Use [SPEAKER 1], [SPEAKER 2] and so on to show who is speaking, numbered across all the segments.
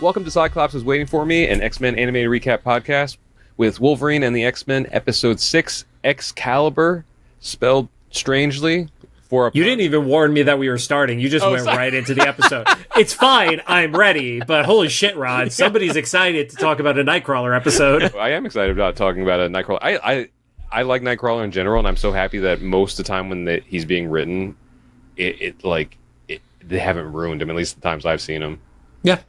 [SPEAKER 1] Welcome to Cyclops is Waiting For Me, an X-Men animated recap podcast with Wolverine and the X-Men, episode 6, X-Calibre, spelled strangely.
[SPEAKER 2] You didn't even warn me that we were starting. You just went right into the episode. It's fine. I'm ready. But holy shit, Rod. Somebody's excited to talk about a Nightcrawler episode.
[SPEAKER 1] I am excited about talking about a Nightcrawler. I like Nightcrawler in general, and I'm so happy that most of the time when he's being written, they haven't ruined him, at least the times I've seen him.
[SPEAKER 2] Yeah.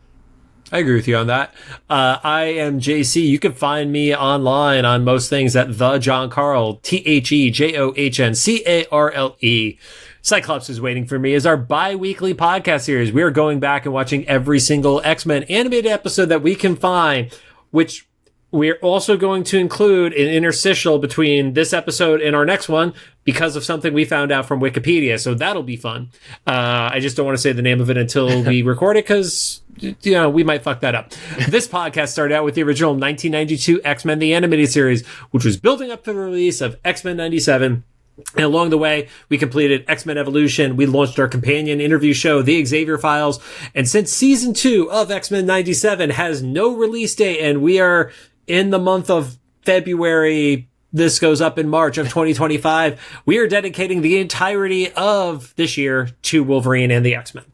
[SPEAKER 2] I agree with you on that. I am JC. You can find me online on most things at The John Carl, TheJohnCarle. Cyclops is Waiting For Me is our bi-weekly podcast series. We are going back and watching every single X-Men animated episode that we can find, which we're also going to include an interstitial between this episode and our next one because of something we found out from Wikipedia. So that'll be fun. I just don't want to say the name of it until we record it because, we might fuck that up. This podcast started out with the original 1992 X-Men, the animated series, which was building up to the release of X-Men 97. And along the way, we completed X-Men Evolution. We launched our companion interview show, The Xavier Files. And since season 2 of X-Men 97 has no release date, and we are in the month of February, this goes up in March of 2025, we are dedicating the entirety of this year to Wolverine and the X-Men.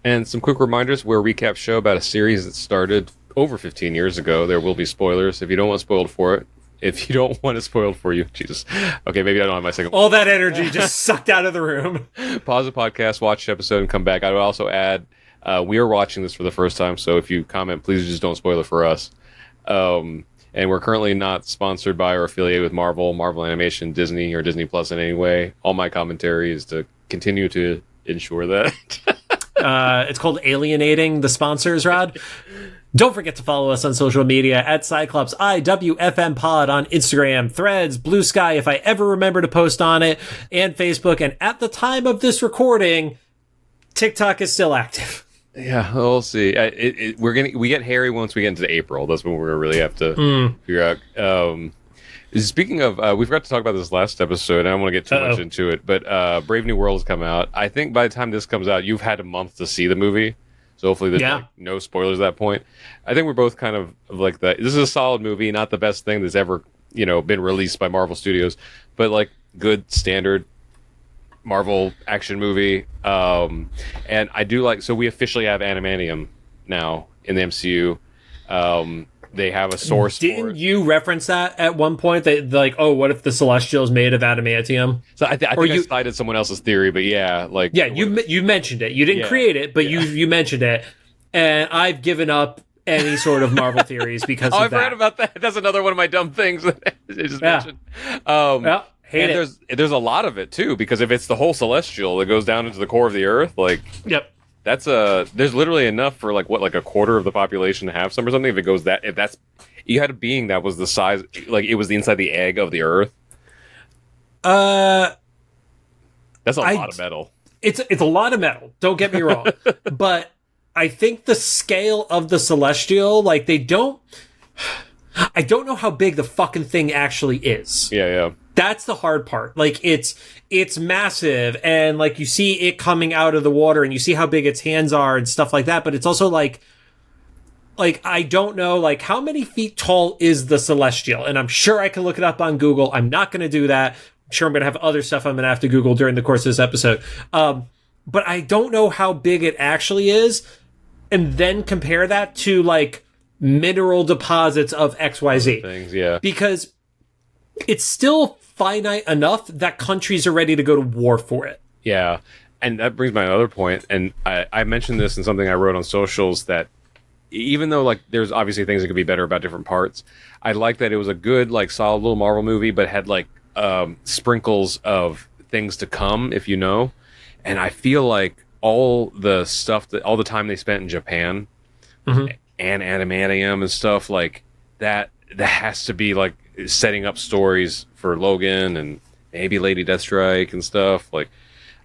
[SPEAKER 1] And some quick reminders, we're a recap show about a series that started over 15 years ago. There will be spoilers if you don't want spoiled for it. If you don't want it spoiled for you, Jesus. Okay, maybe I don't have my second.
[SPEAKER 2] All that energy just sucked out of the room.
[SPEAKER 1] Pause the podcast, watch the episode, and come back. I would also add, we are watching this for the first time, so if you comment, please just don't spoil it for us. And we're currently not sponsored by or affiliated with Marvel Animation, Disney, or Disney Plus in any way. All my commentary is to continue to ensure that.
[SPEAKER 2] It's called alienating the sponsors, Rod. Don't forget to follow us on social media at Cyclops IWFM Pod on Instagram, Threads, Blue Sky, if I ever remember to post on it, and Facebook. And at the time of this recording, TikTok is still active.
[SPEAKER 1] Yeah, we'll see. We get hairy once we get into April. That's when we're gonna really have to figure out. Speaking of, we forgot to talk about this last episode. And I don't want to get too much into it, but Brave New World has come out. I think by the time this comes out, you've had a month to see the movie, so hopefully there's no spoilers at that point. I think we're both kind of like that. This is a solid movie, not the best thing that's ever been released by Marvel Studios, but like good standard Marvel action movie. And I do like, so we officially have Animanium now in the MCU. They have a source.
[SPEAKER 2] Didn't you reference that at one point? That like, what if the Celestial is made of adamantium?
[SPEAKER 1] So I think I cited someone else's theory, but
[SPEAKER 2] you mentioned it. You didn't create it, but you mentioned it, and I've given up any sort of Marvel theories because of that.
[SPEAKER 1] I've read about that. That's another one of my dumb things that I just mentioned. There's a lot of it too, because if it's the whole Celestial that goes down into the core of the Earth, that's there's literally enough for like a quarter of the population to have some or something. If you had a being that was the size, like it was the inside the egg of the Earth. That's a lot of metal.
[SPEAKER 2] It's a lot of metal. Don't get me wrong, but I think the scale of the Celestial, like I don't know how big the fucking thing actually is.
[SPEAKER 1] Yeah.
[SPEAKER 2] That's the hard part. Like it's massive, and like you see it coming out of the water, and you see how big its hands are and stuff like that. But it's also like I don't know, like how many feet tall is the Celestial? And I'm sure I can look it up on Google. I'm not going to do that. I'm sure I'm going to have other stuff I'm going to have to Google during the course of this episode. But I don't know how big it actually is, and then compare that to like mineral deposits of XYZ
[SPEAKER 1] things, yeah,
[SPEAKER 2] because it's still finite enough that countries are ready to go to war for it.
[SPEAKER 1] Yeah, and that brings my other point, and I mentioned this in something I wrote on socials, that even though like there's obviously things that could be better about different parts, I like that it was a good like solid little Marvel movie, but had like sprinkles of things to come, if you know. And I feel like all the time they spent in Japan and Animanium and stuff like that has to be like setting up stories for Logan and maybe Lady Deathstrike and stuff. Like,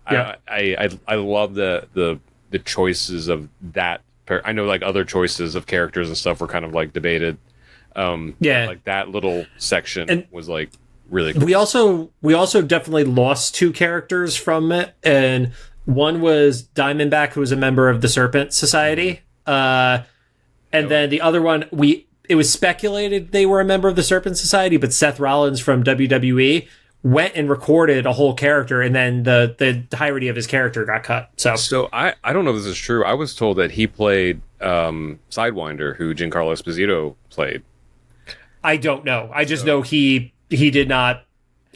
[SPEAKER 1] I love the choices of that. I know like other choices of characters and stuff were kind of like debated. Like that little section was like really cool.
[SPEAKER 2] We also definitely lost two characters from it, and one was Diamondback, who was a member of the Serpent Society. And then the other one, it was speculated they were a member of the Serpent Society, but Seth Rollins from WWE went and recorded a whole character, and then the entirety of his character got cut. So
[SPEAKER 1] I don't know if this is true. I was told that he played Sidewinder, who Giancarlo Esposito played.
[SPEAKER 2] I don't know. I just know he did not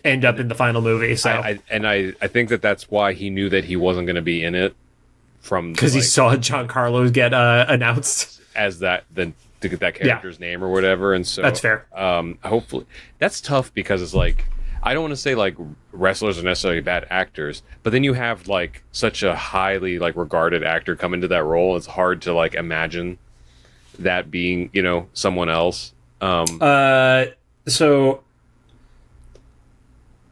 [SPEAKER 2] end up in the final movie. So
[SPEAKER 1] I think that's why he knew that he wasn't going to be in it, from
[SPEAKER 2] because he saw Giancarlo get announced
[SPEAKER 1] as that to get that character's name or whatever. And so
[SPEAKER 2] that's fair.
[SPEAKER 1] Hopefully that's tough, because it's like, I don't want to say like wrestlers are necessarily bad actors, but then you have like such a highly like regarded actor come into that role. It's hard to like imagine that being, someone else.
[SPEAKER 2] So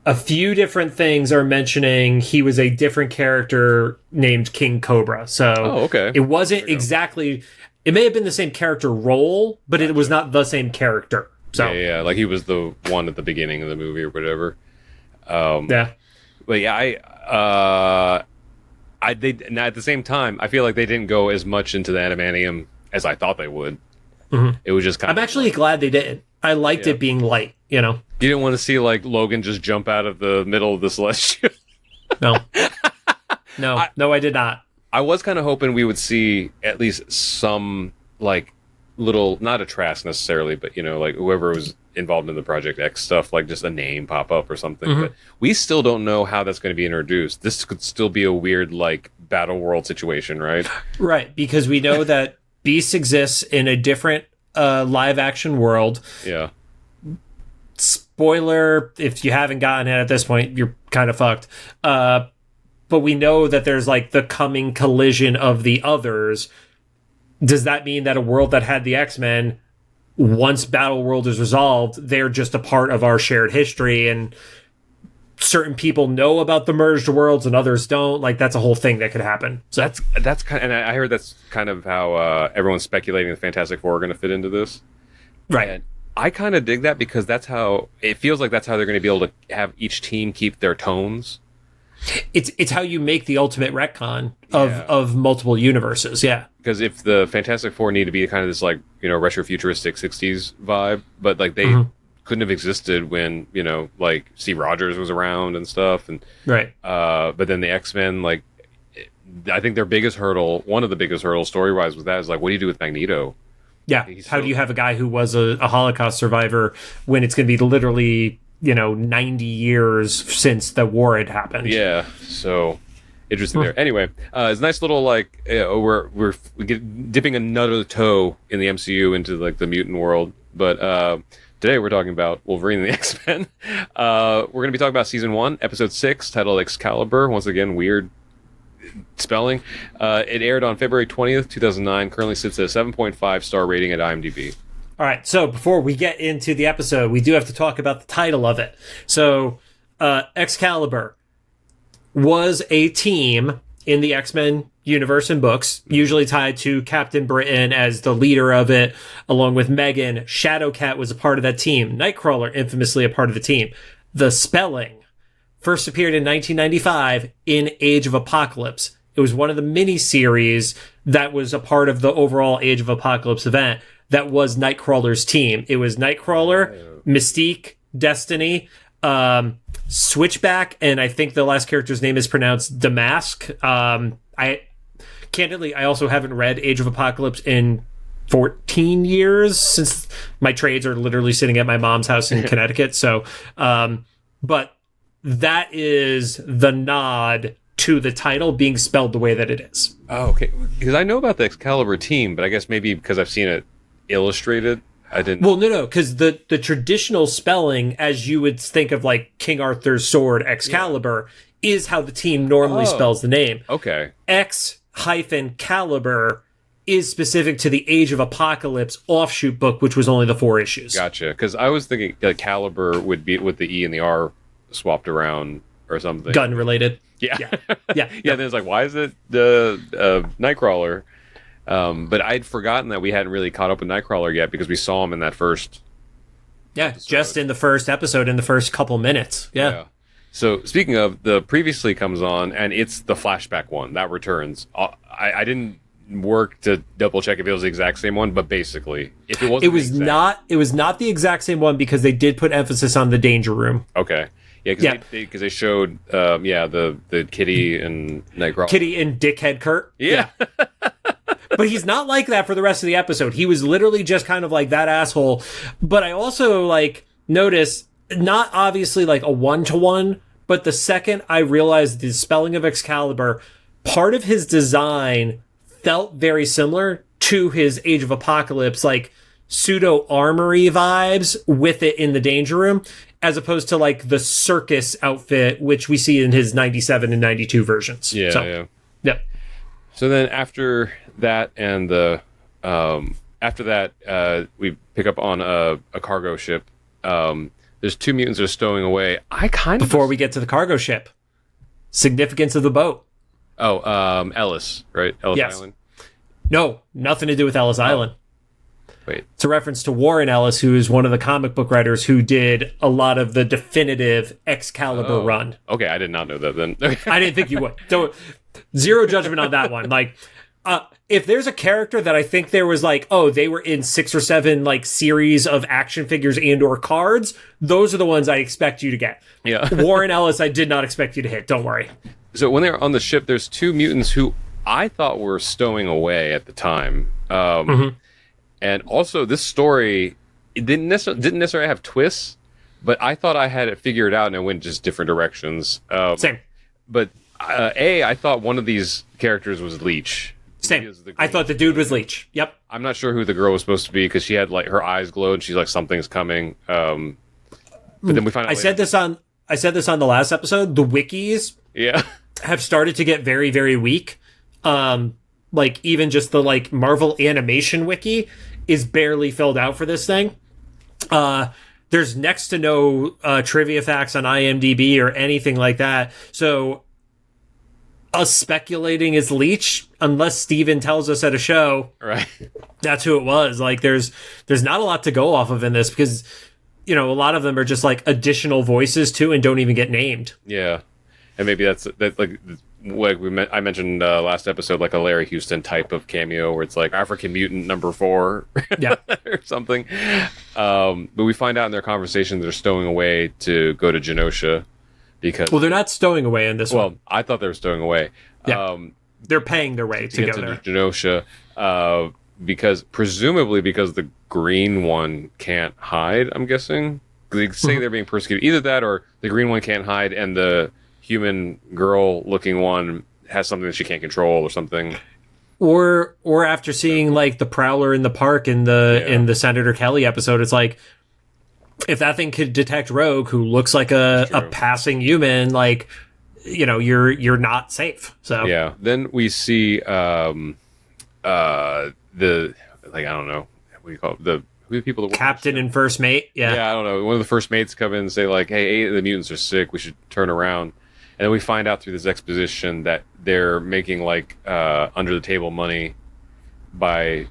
[SPEAKER 2] a few different things are mentioning he was a different character named King Cobra. So
[SPEAKER 1] okay.
[SPEAKER 2] It wasn't exactly, it may have been the same character role, but it was not the same character. So
[SPEAKER 1] yeah, like he was the one at the beginning of the movie or whatever.
[SPEAKER 2] Yeah.
[SPEAKER 1] But yeah, now at the same time, I feel like they didn't go as much into the adamantium as I thought they would.
[SPEAKER 2] Mm-hmm.
[SPEAKER 1] It was just kind of.
[SPEAKER 2] I'm actually glad they didn't. I liked it being light. You
[SPEAKER 1] didn't want to see like Logan just jump out of the middle of the Celestial.
[SPEAKER 2] No, I did not.
[SPEAKER 1] I was kind of hoping we would see at least some like little, not a Trask necessarily, but like whoever was involved in the Project X stuff, like just a name pop up or something.
[SPEAKER 2] Mm-hmm.
[SPEAKER 1] But we still don't know how that's going to be introduced. This could still be a weird like battle world situation, right?
[SPEAKER 2] Right, because we know that Beast exists in a different live action world.
[SPEAKER 1] Yeah.
[SPEAKER 2] Spoiler, if you haven't gotten it at this point, you're kind of fucked. But we know that there's like the coming collision of the others. Does that mean that a world that had the X-Men, once Battle World is resolved, they're just a part of our shared history, and certain people know about the merged worlds and others don't? Like, that's a whole thing that could happen. So
[SPEAKER 1] that's kind of, and I heard that's kind of how everyone's speculating the Fantastic Four are going to fit into this.
[SPEAKER 2] Right.
[SPEAKER 1] And I kind of dig that, because that's how it feels like. That's how they're going to be able to have each team keep their tones.
[SPEAKER 2] It's how you make the ultimate retcon of multiple universes. Yeah. Because
[SPEAKER 1] if the Fantastic Four need to be kind of this like retro futuristic 60s vibe, but like they couldn't have existed when like Steve Rogers was around and stuff, and
[SPEAKER 2] right.
[SPEAKER 1] But then the X-Men, like, I think their biggest hurdle, one of the biggest hurdles story wise, was that is like, what do you do with Magneto?
[SPEAKER 2] Yeah. How do you have a guy who was a Holocaust survivor when it's going to be literally 90 years since the war had happened?
[SPEAKER 1] Yeah. So interesting there. Anyway, it's a nice little like we're dipping another toe in the MCU into like the mutant world, but today we're talking about Wolverine the X-Men. We're going to be talking about season 1, episode 6, titled X-Calibre. Once again, weird spelling. It aired on February 20th, 2009. Currently sits at a 7.5 star rating at IMDb.
[SPEAKER 2] All right, so before we get into the episode, we do have to talk about the title of it. So, X-Calibre was a team in the X-Men universe and books, usually tied to Captain Britain as the leader of it, along with Megan. Shadowcat was a part of that team. Nightcrawler, infamously a part of the team. The spelling first appeared in 1995 in Age of Apocalypse. It was one of the mini-series that was a part of the overall Age of Apocalypse event that was Nightcrawler's team. It was Nightcrawler, Mystique, Destiny, Switchback, and I think the last character's name is pronounced Damask. Candidly, I also haven't read Age of Apocalypse in 14 years, since my trades are literally sitting at my mom's house in Connecticut. So, but that is the nod to the title being spelled the way that it is.
[SPEAKER 1] Oh, okay. Because I know about the Excalibur team, but I guess maybe because I've seen it illustrated, I didn't.
[SPEAKER 2] Well, no, because the traditional spelling, as you would think of like King Arthur's sword, Excalibur, is how the team normally spells the name.
[SPEAKER 1] Okay.
[SPEAKER 2] X-Calibre is specific to the Age of Apocalypse offshoot book, which was only the 4 issues.
[SPEAKER 1] Gotcha. Because I was thinking Caliber would be with the E and the R swapped around or something.
[SPEAKER 2] Gun related.
[SPEAKER 1] Yeah.
[SPEAKER 2] Yeah.
[SPEAKER 1] Then it's like, why is it the Nightcrawler? But I'd forgotten that we hadn't really caught up with Nightcrawler yet, because we saw him in that first.
[SPEAKER 2] Yeah, just in the first episode, in the first couple minutes. Yeah.
[SPEAKER 1] So speaking of, the previously comes on, and it's the flashback one that returns. I didn't work to double check if it was the exact same one, but basically, if it wasn't,
[SPEAKER 2] it was not the exact same one because they did put emphasis on the danger room.
[SPEAKER 1] Okay. Yeah, because they showed, the Kitty and Nightcrawler.
[SPEAKER 2] Kitty and Dickhead Kurt.
[SPEAKER 1] Yeah.
[SPEAKER 2] But he's not like that for the rest of the episode. He was literally just kind of like that asshole. But I also, like, notice, not obviously like a one-to-one, but the second I realized the spelling of X-Calibre, part of his design felt very similar to his Age of Apocalypse, like, pseudo-armory vibes with it in the danger room, as opposed to like the circus outfit, which we see in his 97 and 92 versions.
[SPEAKER 1] Yeah.
[SPEAKER 2] Yep.
[SPEAKER 1] So then after that and we pick up on a cargo ship. There's two mutants that are stowing away.
[SPEAKER 2] Before we get to the cargo ship, significance of the boat.
[SPEAKER 1] Oh, Ellis, right? Ellis Island?
[SPEAKER 2] No, nothing to do with Ellis Island.
[SPEAKER 1] Wait.
[SPEAKER 2] It's a reference to Warren Ellis, who is one of the comic book writers who did a lot of the definitive X-Calibre run.
[SPEAKER 1] Okay, I did not know that then.
[SPEAKER 2] I didn't think you would. Zero judgment on that one. Like, if there's a character that I think there was like, oh, they were in 6 or 7 like series of action figures and or cards, those are the ones I expect you to get.
[SPEAKER 1] Yeah.
[SPEAKER 2] Warren Ellis, I did not expect you to hit. Don't worry.
[SPEAKER 1] So when they're on the ship, there's two mutants who I thought were stowing away at the time. And also, this story didn't necessarily have twists, but I thought I had it figured out and it went just different directions.
[SPEAKER 2] Same.
[SPEAKER 1] But I thought one of these characters was Leech.
[SPEAKER 2] Same. I thought the dude was Leech. Yep.
[SPEAKER 1] I'm not sure who the girl was supposed to be because she had like her eyes glowed. She's like, something's coming. But then we find out.
[SPEAKER 2] I said this on the last episode. The wikis, have started to get very, very weak. Like even just the like Marvel animation wiki is barely filled out for this thing. There's next to no trivia facts on IMDb or anything like that. So us speculating is Leech, unless Steven tells us at a show,
[SPEAKER 1] right?
[SPEAKER 2] That's who it was. Like there's not a lot to go off of in this because, you know, a lot of them are just like additional voices too and don't even get named.
[SPEAKER 1] Yeah. And maybe that's like I mentioned last episode, like a Larry Houston type of cameo where it's like African mutant number 4 or something. But we find out in their conversation they're stowing away to go to Genosha because...
[SPEAKER 2] Well, they're not stowing away in this one.
[SPEAKER 1] Well, I thought they were stowing away.
[SPEAKER 2] Yeah. They're paying their way to
[SPEAKER 1] get
[SPEAKER 2] go
[SPEAKER 1] to
[SPEAKER 2] there.
[SPEAKER 1] Genosha presumably because the green one can't hide, I'm guessing. They say they're being persecuted. Either that or the green one can't hide and the human girl looking one has something that she can't control or something,
[SPEAKER 2] or after seeing like the Prowler in the park in the Senator Kelly episode, it's like if that thing could detect Rogue, who looks like a passing human, like, you know, you're not safe. So
[SPEAKER 1] yeah, then we see the like, I don't know what do you call it, who are the people that work
[SPEAKER 2] captain and first mate. Yeah,
[SPEAKER 1] I don't know, one of the first mates come in and say like, hey, 8 of the mutants are sick, we should turn around. And then we find out through this exposition that they're making like under the table money by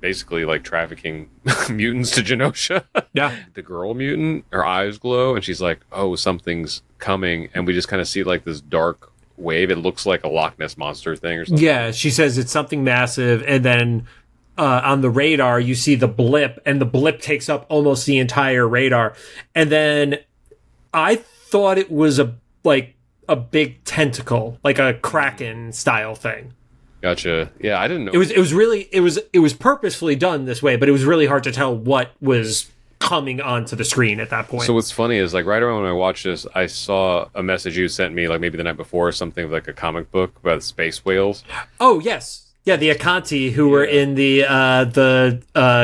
[SPEAKER 1] basically like trafficking mutants to Genosha.
[SPEAKER 2] Yeah.
[SPEAKER 1] The girl mutant, her eyes glow, and she's like, "Oh, something's coming," and we just kind of see like this dark wave. It looks like a Loch Ness monster thing or something.
[SPEAKER 2] Yeah, she says it's something massive, and then on the radar you see the blip, and the blip takes up almost the entire radar, and then I thought it was a big tentacle, like a Kraken style thing.
[SPEAKER 1] Gotcha. Yeah, I didn't know.
[SPEAKER 2] It was purposefully done this way, but it was really hard to tell what was coming onto the screen at that point.
[SPEAKER 1] So what's funny is like right around when I watched this, I saw a message you sent me like maybe the night before or something, like a comic book about space whales.
[SPEAKER 2] Oh yes. Yeah, the Akanti who were in the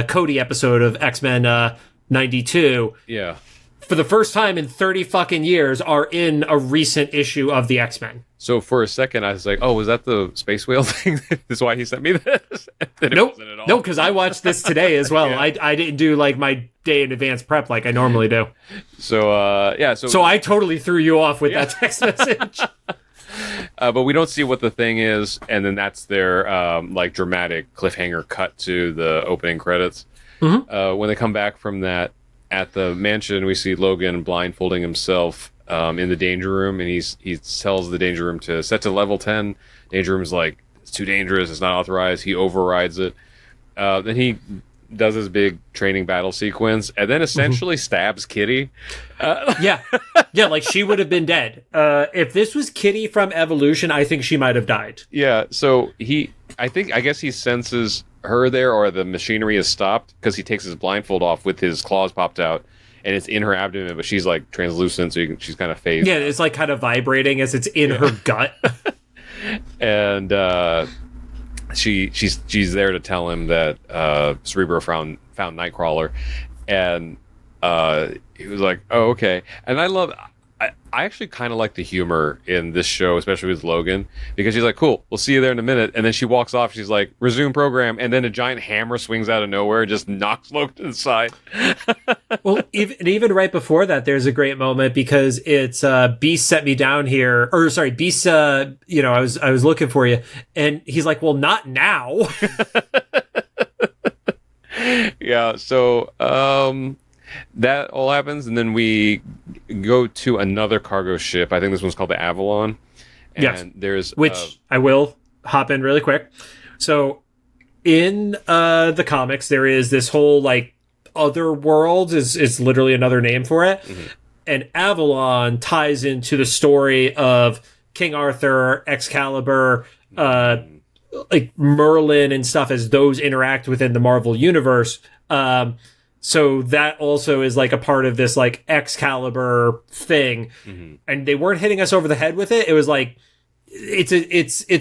[SPEAKER 2] Cody episode of X-Men 92.
[SPEAKER 1] Yeah.
[SPEAKER 2] For the first time in 30 fucking years, are in a recent issue of the X-Men.
[SPEAKER 1] So for a second, I was like, "Oh, was that the space whale thing? That's why he sent me this."
[SPEAKER 2] Nope, no, because I watched this today as well.
[SPEAKER 1] Yeah.
[SPEAKER 2] I didn't do like my day in advance prep like I normally do.
[SPEAKER 1] So
[SPEAKER 2] so I totally threw you off with that text message.
[SPEAKER 1] But we don't see what the thing is, and then that's their like dramatic cliffhanger cut to the opening credits. Mm-hmm. When they come back from that. At the mansion, we see Logan blindfolding himself in the danger room, and he tells the danger room to set to level 10. Danger room's like, it's too dangerous, it's not authorized. He overrides it. Then he does his big training battle sequence, and then essentially stabs Kitty.
[SPEAKER 2] Yeah, like she would have been dead. If this was Kitty from Evolution, I think she might have died.
[SPEAKER 1] Yeah, so I guess he senses her there, or the machinery has stopped, because he takes his blindfold off with his claws popped out, and it's in her abdomen, but she's like translucent, so she's kind of phased.
[SPEAKER 2] Yeah, it's like kind of vibrating as it's in her gut.
[SPEAKER 1] And she's there to tell him that Cerebro found Nightcrawler, and he was like, "Oh, okay." And I actually kind of like the humor in this show, especially with Logan, because she's like, "Cool, we'll see you there in a minute," and then she walks off. She's like, "Resume program," and then a giant hammer swings out of nowhere, and just knocks Logan to the side.
[SPEAKER 2] Well, even right before that, there's a great moment, because it's Beast sent me down here, or sorry, Beast. I was looking for you, and he's like, "Well, not now."
[SPEAKER 1] Yeah. So that all happens, and then we go to another cargo ship. I think this one's called the Avalon. And
[SPEAKER 2] yes.
[SPEAKER 1] There's
[SPEAKER 2] which I will hop in really quick. So in the comics, there is this whole like other world is literally another name for it. Mm-hmm. And Avalon ties into the story of King Arthur, X-Calibre, like Merlin and stuff, as those interact within the Marvel universe. So that also is like a part of this like X-Calibre thing. Mm-hmm. And they weren't hitting us over the head with it. It was like, it's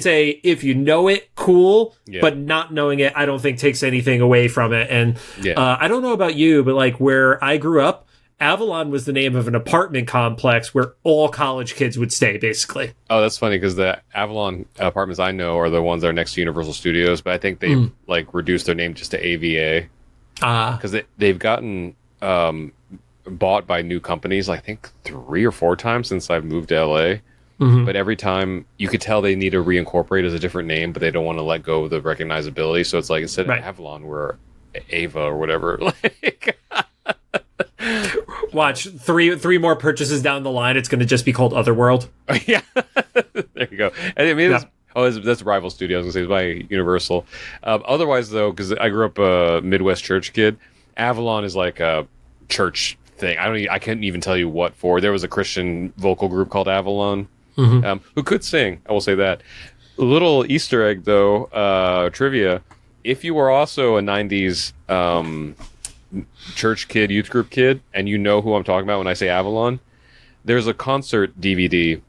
[SPEAKER 2] a if you know it, cool, but not knowing it, I don't think takes anything away from it. And I don't know about you, but like where I grew up, Avalon was the name of an apartment complex where all college kids would stay, basically.
[SPEAKER 1] Oh, that's funny, because the Avalon apartments I know are the ones that are next to Universal Studios, but I think they've like reduced their name just to AVA. Because they've gotten bought by new companies, I think 3 or 4 times since I've moved to LA. Mm-hmm. But every time you could tell they need to reincorporate as a different name, but they don't want to let go of the recognizability. So it's like, instead of Avalon, we're Ava or whatever. Like,
[SPEAKER 2] watch three more purchases down the line, it's going to just be called Otherworld.
[SPEAKER 1] Yeah, there you go. And I mean, that's Rival Studios. I was going to say, it's by Universal. Otherwise, though, because I grew up a Midwest church kid, Avalon is like a church thing. I couldn't even tell you what for. There was a Christian vocal group called Avalon, who could sing. I will say that. A little Easter egg, though, trivia. If you were also a 90s church kid, youth group kid, and you know who I'm talking about when I say Avalon, there's a concert DVD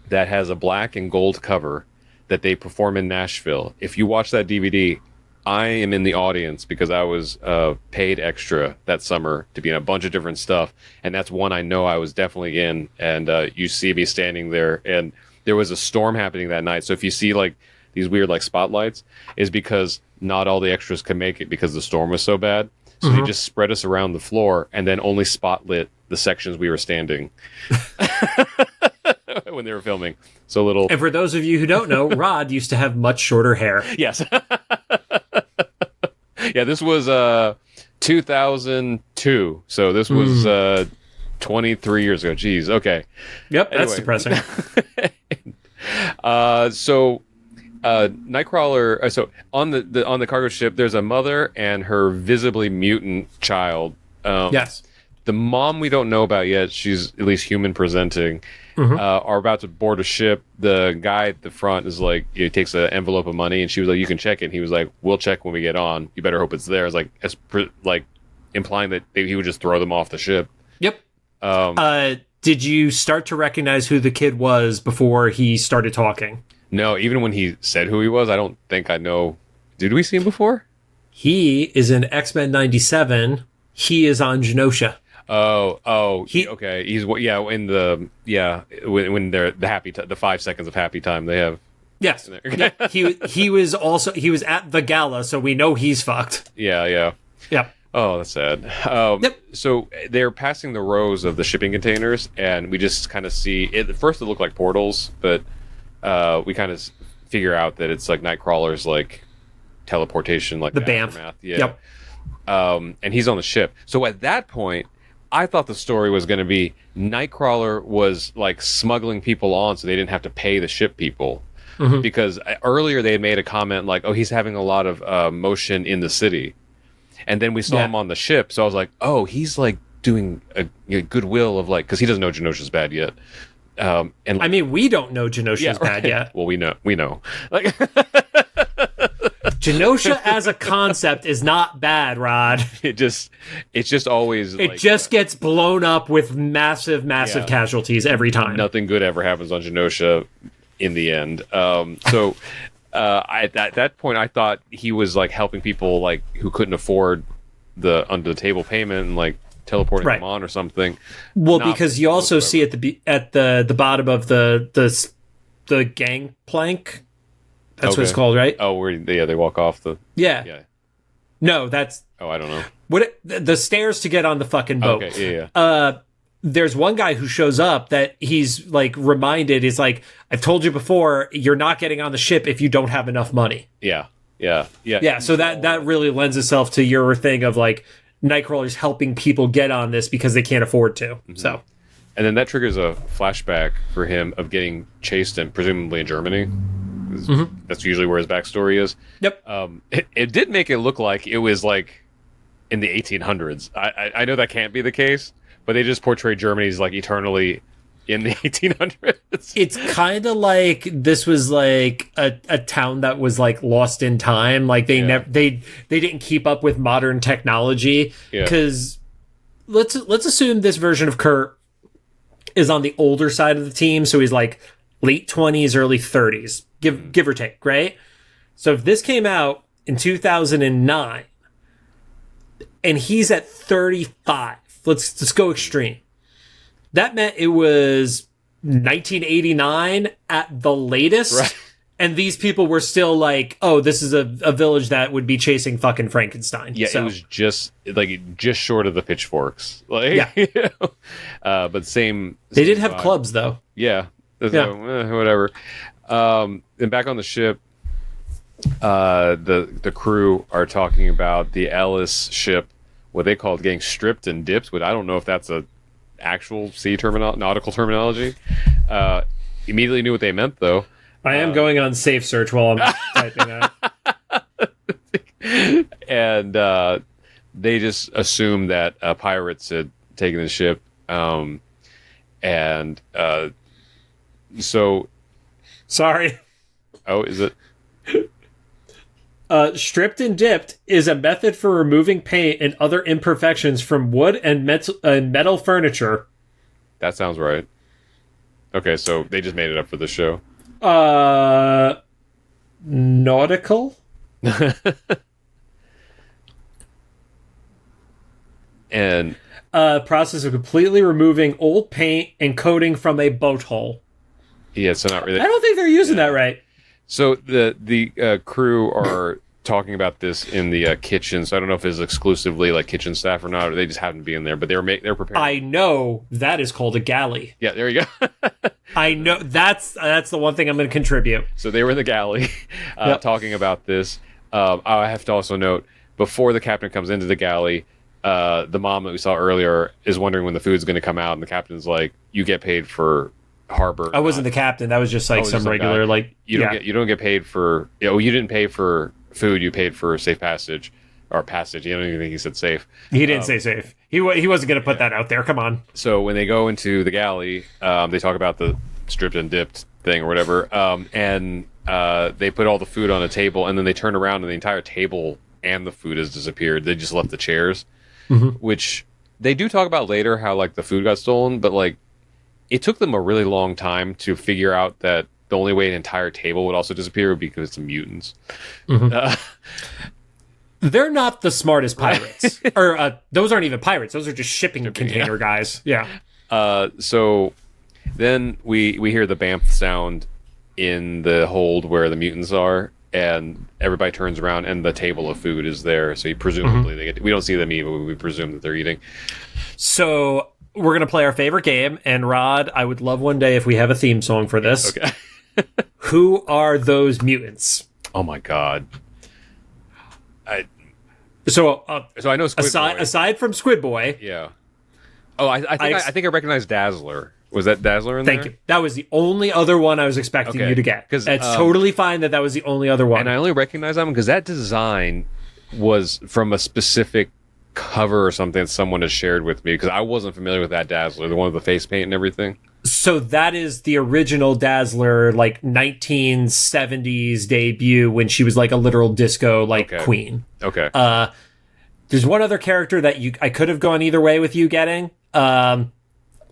[SPEAKER 1] that has a black and gold cover that they perform in Nashville. If you watch that DVD, I am in the audience because I was paid extra that summer to be in a bunch of different stuff, and that's one I know I was definitely in. And you see me standing there, and there was a storm happening that night. So if you see like these weird like spotlights, is because not all the extras could make it because the storm was so bad. So they just spread us around the floor and then only spotlit the sections we were standing when they were filming. So little.
[SPEAKER 2] And for those of you who don't know, Rod used to have much shorter hair.
[SPEAKER 1] Yes. Yeah, this was 2002. So this was 23 years ago. Jeez. Okay.
[SPEAKER 2] Yep. That's depressing.
[SPEAKER 1] Nightcrawler. So on the cargo ship, there's a mother and her visibly mutant child.
[SPEAKER 2] Yes.
[SPEAKER 1] The mom we don't know about yet. She's at least human presenting. Are about to board a ship. The guy at the front is like, he takes an envelope of money, and she was like, "You can check it." And he was like, "We'll check when we get on. You better hope it's there." It's like implying that he would just throw them off the ship.
[SPEAKER 2] Yep. Did you start to recognize who the kid was before he started talking?
[SPEAKER 1] No, even when he said who he was, I don't think I know. Did we see him before?
[SPEAKER 2] He is in X-Men 97. He is on Genosha.
[SPEAKER 1] Oh, okay. He's in the when they're the 5 seconds of happy time they have.
[SPEAKER 2] Yes. Yeah, he was at the gala, so we know he's fucked.
[SPEAKER 1] Yeah.
[SPEAKER 2] Yep.
[SPEAKER 1] Oh, that's sad. Yep. So they're passing the rows of the shipping containers, and we just kind of see it. At first, it looked like portals, but we kind of figure out that it's like Nightcrawler's like teleportation, like
[SPEAKER 2] the Banff.
[SPEAKER 1] Yeah.
[SPEAKER 2] Yep.
[SPEAKER 1] And he's on the ship. So at that point, I thought the story was going to be Nightcrawler was like smuggling people on so they didn't have to pay the ship people. because earlier they had made a comment like, "Oh, he's having a lot of motion in the city," and then we saw him on the ship. So I was like, "Oh, he's like doing a goodwill of like," because he doesn't know Genosha's bad yet. And
[SPEAKER 2] I mean, we don't know Genosha's bad yet.
[SPEAKER 1] Well, we know. Like,
[SPEAKER 2] Genosha as a concept is not bad, Rod.
[SPEAKER 1] it's just always.
[SPEAKER 2] It just gets blown up with massive casualties every time.
[SPEAKER 1] Nothing good ever happens on Genosha in the end. So at that point, I thought he was like helping people like who couldn't afford the under the table payment and like teleporting them on or something.
[SPEAKER 2] Well, because you also see at the bottom of the gangplank. That's what it's called, right?
[SPEAKER 1] Oh, where they walk off the yeah.
[SPEAKER 2] No, that's
[SPEAKER 1] I don't know.
[SPEAKER 2] The stairs to get on the fucking boat.
[SPEAKER 1] Okay, yeah.
[SPEAKER 2] There's one guy who shows up that he's like reminded is like, I've told you before, you're not getting on the ship if you don't have enough money.
[SPEAKER 1] Yeah.
[SPEAKER 2] So that really lends itself to your thing of like Nightcrawler's helping people get on this because they can't afford to. So,
[SPEAKER 1] and then that triggers a flashback for him of getting chased in presumably in Germany. That's usually where his backstory is.
[SPEAKER 2] Yep.
[SPEAKER 1] It did make it look like it was like in the 1800s. I know that can't be the case, but they just portray Germany as like eternally in the 1800s.
[SPEAKER 2] It's kind of like this was like a town that was like lost in time. Like they didn't keep up with modern technology. Because let's assume this version of Kurt is on the older side of the team, so he's like late 20s, early 30s, give or take, right? So if this came out in 2009 and he's at 35, let's go extreme. That meant it was 1989 at the latest.
[SPEAKER 1] Right.
[SPEAKER 2] And these people were still like, oh, this is a village that would be chasing fucking Frankenstein.
[SPEAKER 1] Yeah,
[SPEAKER 2] so.
[SPEAKER 1] It was just short of the pitchforks. Like,
[SPEAKER 2] yeah.
[SPEAKER 1] You know? But same.
[SPEAKER 2] They did have clubs, though.
[SPEAKER 1] Yeah. Whatever. And back on the ship, the crew are talking about the Ellis ship, what they called getting stripped and dipped, but I don't know if that's a actual nautical terminology. Immediately knew what they meant, though.
[SPEAKER 2] I am going on safe search while I'm typing that.
[SPEAKER 1] And they just assumed that pirates had taken the ship. So...
[SPEAKER 2] Sorry.
[SPEAKER 1] Oh, is it?
[SPEAKER 2] Stripped and dipped is a method for removing paint and other imperfections from wood and metal furniture.
[SPEAKER 1] That sounds right. Okay, so they just made it up for the show.
[SPEAKER 2] Nautical?
[SPEAKER 1] And
[SPEAKER 2] process of completely removing old paint and coating from a boat hull.
[SPEAKER 1] Yeah, so not really.
[SPEAKER 2] I don't think they're using that right.
[SPEAKER 1] So the crew are talking about this in the kitchen. So I don't know if it's exclusively like kitchen staff or not, or they just happen to be in there. But they're preparing.
[SPEAKER 2] I know that is called a galley.
[SPEAKER 1] Yeah, there you go.
[SPEAKER 2] I know that's the one thing I'm going to contribute.
[SPEAKER 1] So they were in the galley talking about this. I have to also note before the captain comes into the galley, the mom that we saw earlier is wondering when the food's going to come out, and the captain's like, "You get paid for." Harbor.
[SPEAKER 2] I wasn't the captain. That was just like some regular
[SPEAKER 1] you don't get paid for you didn't pay for food, you paid for safe passage or passage. I don't even think he said safe.
[SPEAKER 2] He didn't say safe. He wasn't going to put that out there. Come on.
[SPEAKER 1] So when they go into the galley, they talk about the stripped and dipped thing or whatever, and they put all the food on a table, and then they turn around and the entire table and the food has disappeared. They just left the chairs, which they do talk about later how like the food got stolen, but like it took them a really long time to figure out that the only way an entire table would also disappear would be because it's mutants.
[SPEAKER 2] They're not the smartest pirates. Or those aren't even pirates. Those are just shipping container guys. Yeah.
[SPEAKER 1] So then we hear the bamf sound in the hold where the mutants are, and everybody turns around and the table of food is there. So presumably we don't see them eat, but we presume that they're eating.
[SPEAKER 2] So we're going to play our favorite game, and Rod, I would love one day if we have a theme song for this.
[SPEAKER 1] Okay.
[SPEAKER 2] Who are those mutants?
[SPEAKER 1] Oh my god.
[SPEAKER 2] So
[SPEAKER 1] I know Squid Boy.
[SPEAKER 2] Aside from Squid Boy.
[SPEAKER 1] Yeah. Oh, I think I recognize Dazzler. Was that Dazzler in
[SPEAKER 2] Thank
[SPEAKER 1] there?
[SPEAKER 2] you. That was the only other one I was expecting you to get. It's totally fine that was the only other one.
[SPEAKER 1] And I only recognize that one because that design was from a specific cover or something that someone has shared with me, because I wasn't familiar with that Dazzler, the one with the face paint and everything.
[SPEAKER 2] So that is the original Dazzler, like 1970s debut when she was like a literal disco queen.
[SPEAKER 1] Okay.
[SPEAKER 2] There's one other character that I could have gone either way with you getting.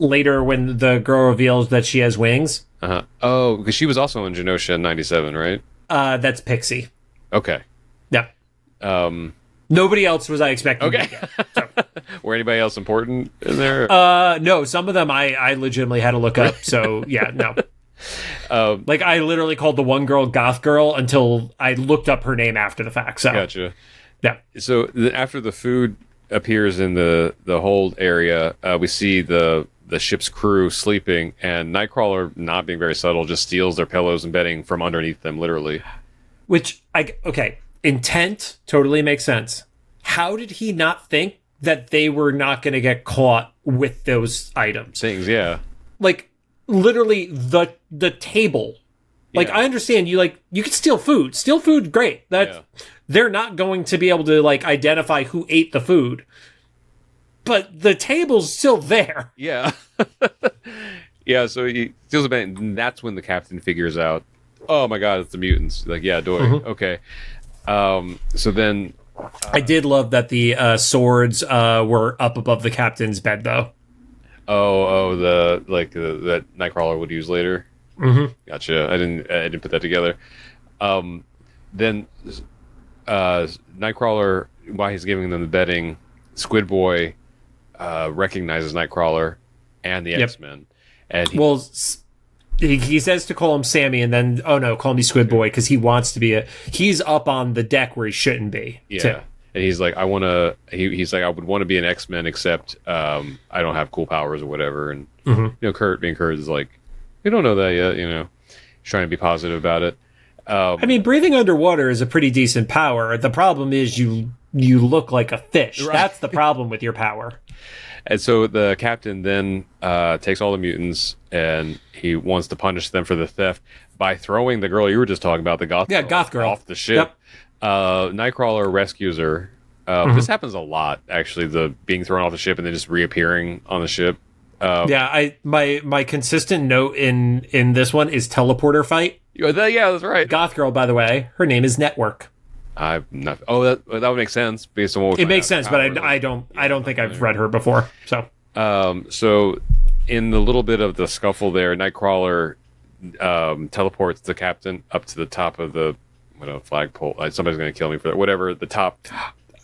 [SPEAKER 2] Later when the girl reveals that she has wings.
[SPEAKER 1] Uh-huh. Oh, because she was also in Genosha in 97, right?
[SPEAKER 2] That's Pixie.
[SPEAKER 1] Okay.
[SPEAKER 2] Yeah. Nobody else was I expecting.
[SPEAKER 1] Okay.
[SPEAKER 2] To get, so.
[SPEAKER 1] Were anybody else important in there?
[SPEAKER 2] No, some of them I legitimately had to look up. So yeah, no. I literally called the one girl Goth Girl until I looked up her name after the fact. So
[SPEAKER 1] gotcha.
[SPEAKER 2] Yeah.
[SPEAKER 1] So after the food appears in the hold area, we see the ship's crew sleeping, and Nightcrawler, not being very subtle, just steals their pillows and bedding from underneath them, literally.
[SPEAKER 2] Which, intent totally makes sense. How did he not think that they were not going to get caught with those items?
[SPEAKER 1] Things, yeah.
[SPEAKER 2] Literally, the table. I understand you can steal food. Steal food, great. They're not going to be able to, identify who ate the food. But the table's still there.
[SPEAKER 1] Yeah. Yeah, so he steals a bed, and that's when the captain figures out, oh my god, it's the mutants. Yeah, doy. Mm-hmm. Okay. So then...
[SPEAKER 2] I did love that the swords were up above the captain's bed, though.
[SPEAKER 1] That Nightcrawler would use later?
[SPEAKER 2] Mm-hmm.
[SPEAKER 1] Gotcha. I didn't put that together. Then Nightcrawler, while he's giving them the bedding, Squid Boy recognizes Nightcrawler and the X-Men, and
[SPEAKER 2] he says to call him Sammy, and then call me Squid Boy, because he wants to be he's up on the deck where he shouldn't be.
[SPEAKER 1] Yeah,
[SPEAKER 2] too.
[SPEAKER 1] And he's like, he's like, I would want to be an X-Men, except I don't have cool powers or whatever. And Kurt being Kurt is like, we don't know that yet. He's trying to be positive about it.
[SPEAKER 2] Breathing underwater is a pretty decent power. The problem is you look like a fish. Right. That's the problem with your power.
[SPEAKER 1] And so the captain then takes all the mutants, and he wants to punish them for the theft by throwing the girl you were just talking about, the Goth Girl, off the ship. Yep. Nightcrawler rescues her. This happens a lot, actually, the being thrown off the ship and then just reappearing on the ship.
[SPEAKER 2] My consistent note in this one is teleporter fight.
[SPEAKER 1] Yeah, that's right.
[SPEAKER 2] Goth Girl, by the way, her name is Network.
[SPEAKER 1] I've not. Oh, that would make sense based on what
[SPEAKER 2] it makes sense, but I don't think I've read her before. So,
[SPEAKER 1] so in the little bit of the scuffle there, Nightcrawler teleports the captain up to the top of the flagpole. Somebody's going to kill me for that. Whatever the top.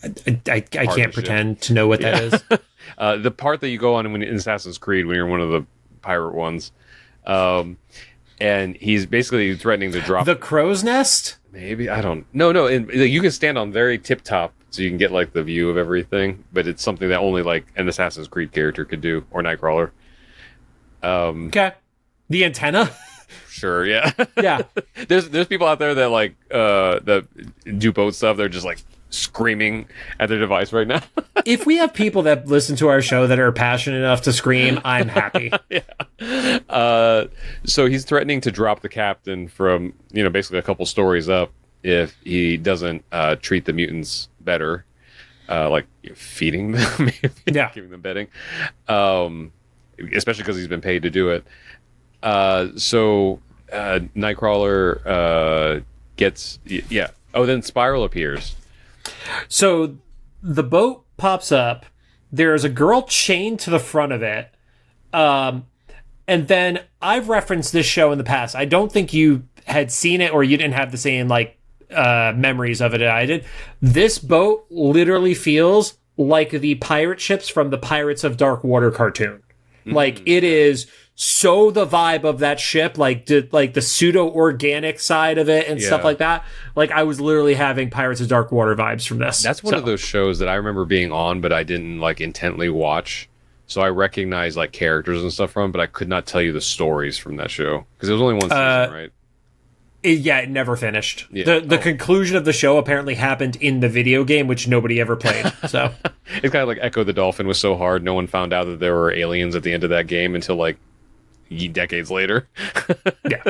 [SPEAKER 2] I can't pretend to know what that is.
[SPEAKER 1] The part that you go on in Assassin's Creed when you're one of the pirate ones, and he's basically threatening to drop
[SPEAKER 2] the crow's nest.
[SPEAKER 1] Maybe, I don't. No. And you can stand on very tip top, so you can get the view of everything. But it's something that only an Assassin's Creed character could do, or Nightcrawler.
[SPEAKER 2] Okay, the antenna.
[SPEAKER 1] Sure, yeah,
[SPEAKER 2] yeah.
[SPEAKER 1] There's people out there that that do boat stuff. They're just screaming at their device right now.
[SPEAKER 2] If we have people that listen to our show that are passionate enough to scream, I'm happy.
[SPEAKER 1] Yeah. So he's threatening to drop the captain from, basically a couple stories up if he doesn't treat the mutants better, feeding them, giving them bedding, especially because he's been paid to do it. So Nightcrawler gets, then Spiral appears.
[SPEAKER 2] So the boat pops up. There's a girl chained to the front of it. And then I've referenced this show in the past. I don't think you had seen it, or you didn't have the same memories of it as I did. This boat literally feels like the pirate ships from the Pirates of Dark Water cartoon. Mm-hmm. It is so the vibe of that ship, the pseudo-organic side of it and stuff like that. I was literally having Pirates of Dark Water vibes from this.
[SPEAKER 1] That's one of those shows that I remember being on, but I didn't intently watch. So I recognize characters and stuff from, but I could not tell you the stories from that show because it was only one season, right?
[SPEAKER 2] It never finished. Yeah. The conclusion of the show apparently happened in the video game, which nobody ever played. So
[SPEAKER 1] it's kind of like Echo the Dolphin was so hard, no one found out that there were aliens at the end of that game until decades later.
[SPEAKER 2] Yeah.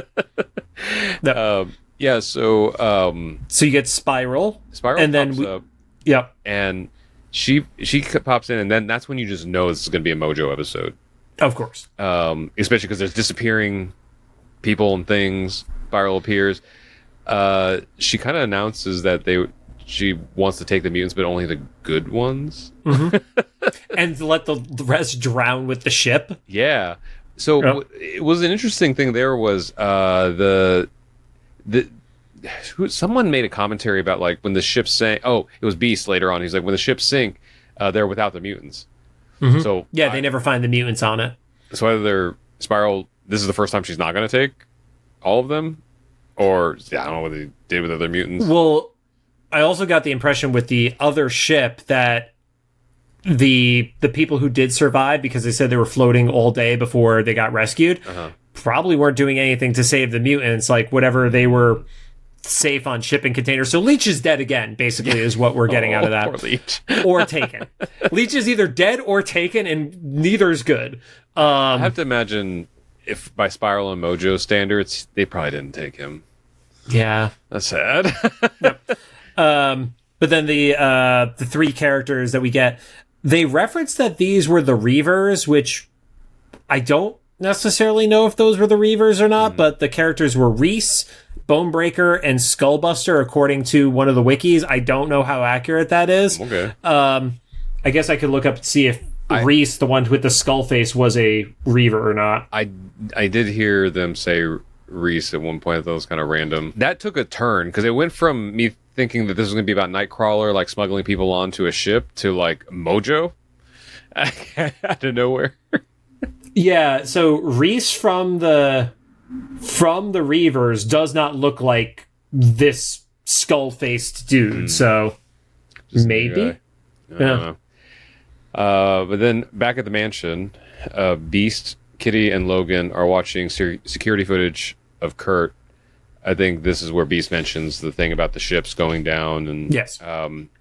[SPEAKER 2] Yep.
[SPEAKER 1] Yeah. So
[SPEAKER 2] So you get Spiral.
[SPEAKER 1] Spiral
[SPEAKER 2] and then
[SPEAKER 1] pops up,
[SPEAKER 2] Yep.
[SPEAKER 1] and she pops in, and then that's when you just know this is going to be a Mojo episode.
[SPEAKER 2] Of course.
[SPEAKER 1] Especially because there's disappearing people and things. Spiral appears. She kind of announces that she wants to take the mutants, but only the good ones.
[SPEAKER 2] Mm-hmm. And let the rest drown with the ship.
[SPEAKER 1] Yeah. So it was an interesting thing. There was someone made a commentary about like when the ships sank. Oh, it was Beast later on. He's like, when the ships sink, they're without the mutants.
[SPEAKER 2] Mm-hmm.
[SPEAKER 1] So
[SPEAKER 2] yeah, they never find the mutants on it.
[SPEAKER 1] So either they're Spiral. This is the first time she's not going to take all of them, or I don't know what they did with other mutants.
[SPEAKER 2] Well, I also got the impression with the other ship that the people who did survive, because they said they were floating all day before they got rescued, probably weren't doing anything to save the mutants. Like whatever, they were safe on shipping containers. So Leech is dead again, basically, is what we're getting out of that.
[SPEAKER 1] Poor Leech.
[SPEAKER 2] Or taken. Leech is either dead or taken, and neither is good.
[SPEAKER 1] I have to imagine if by Spiral and Mojo standards, they probably didn't take him.
[SPEAKER 2] Yeah.
[SPEAKER 1] That's sad.
[SPEAKER 2] Yep. But then the three characters that we get, they referenced that these were the Reavers, which I don't necessarily know if those were the Reavers or not, but the characters were Reese, Bonebreaker, and Skullbuster, according to one of the wikis. I don't know how accurate that is.
[SPEAKER 1] Okay.
[SPEAKER 2] I guess I could look up to see if Reese, the one with the skull face, was a Reaver or not.
[SPEAKER 1] I did hear them say Reese at one point. That was kind of random. That took a turn because it went from me thinking that this was going to be about Nightcrawler, like smuggling people onto a ship, to like Mojo out of nowhere.
[SPEAKER 2] Yeah, so Reese from the Reavers does not look like this skull-faced dude. So
[SPEAKER 1] Just
[SPEAKER 2] maybe.
[SPEAKER 1] Yeah. But then back at the mansion, Beast, Kitty, and Logan are watching security footage of Kurt. I think this is where Beast mentions the thing about the ships going down and
[SPEAKER 2] yes.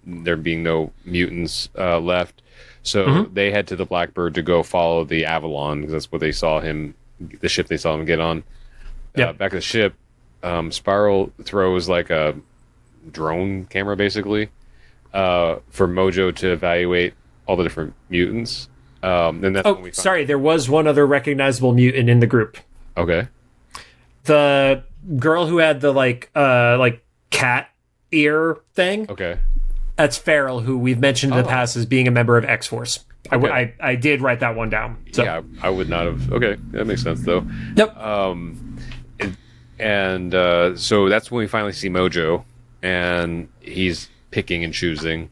[SPEAKER 1] There being no mutants left. So they head to the Blackbird to go follow the Avalon, because that's what they saw the ship they saw him get on. Back at the ship, Spiral throws like a drone camera, basically, for Mojo to evaluate all the different mutants. And that's when we
[SPEAKER 2] sorry, there was one other recognizable mutant in the group.
[SPEAKER 1] Okay.
[SPEAKER 2] The girl who had the like cat ear thing.
[SPEAKER 1] Okay.
[SPEAKER 2] That's Farrell, who we've mentioned in the past as being a member of X-Force.
[SPEAKER 1] Okay.
[SPEAKER 2] I did write that one down. So.
[SPEAKER 1] Yeah, I would not have. Okay, that makes sense though.
[SPEAKER 2] Yep.
[SPEAKER 1] So that's when we finally see Mojo, and he's picking and choosing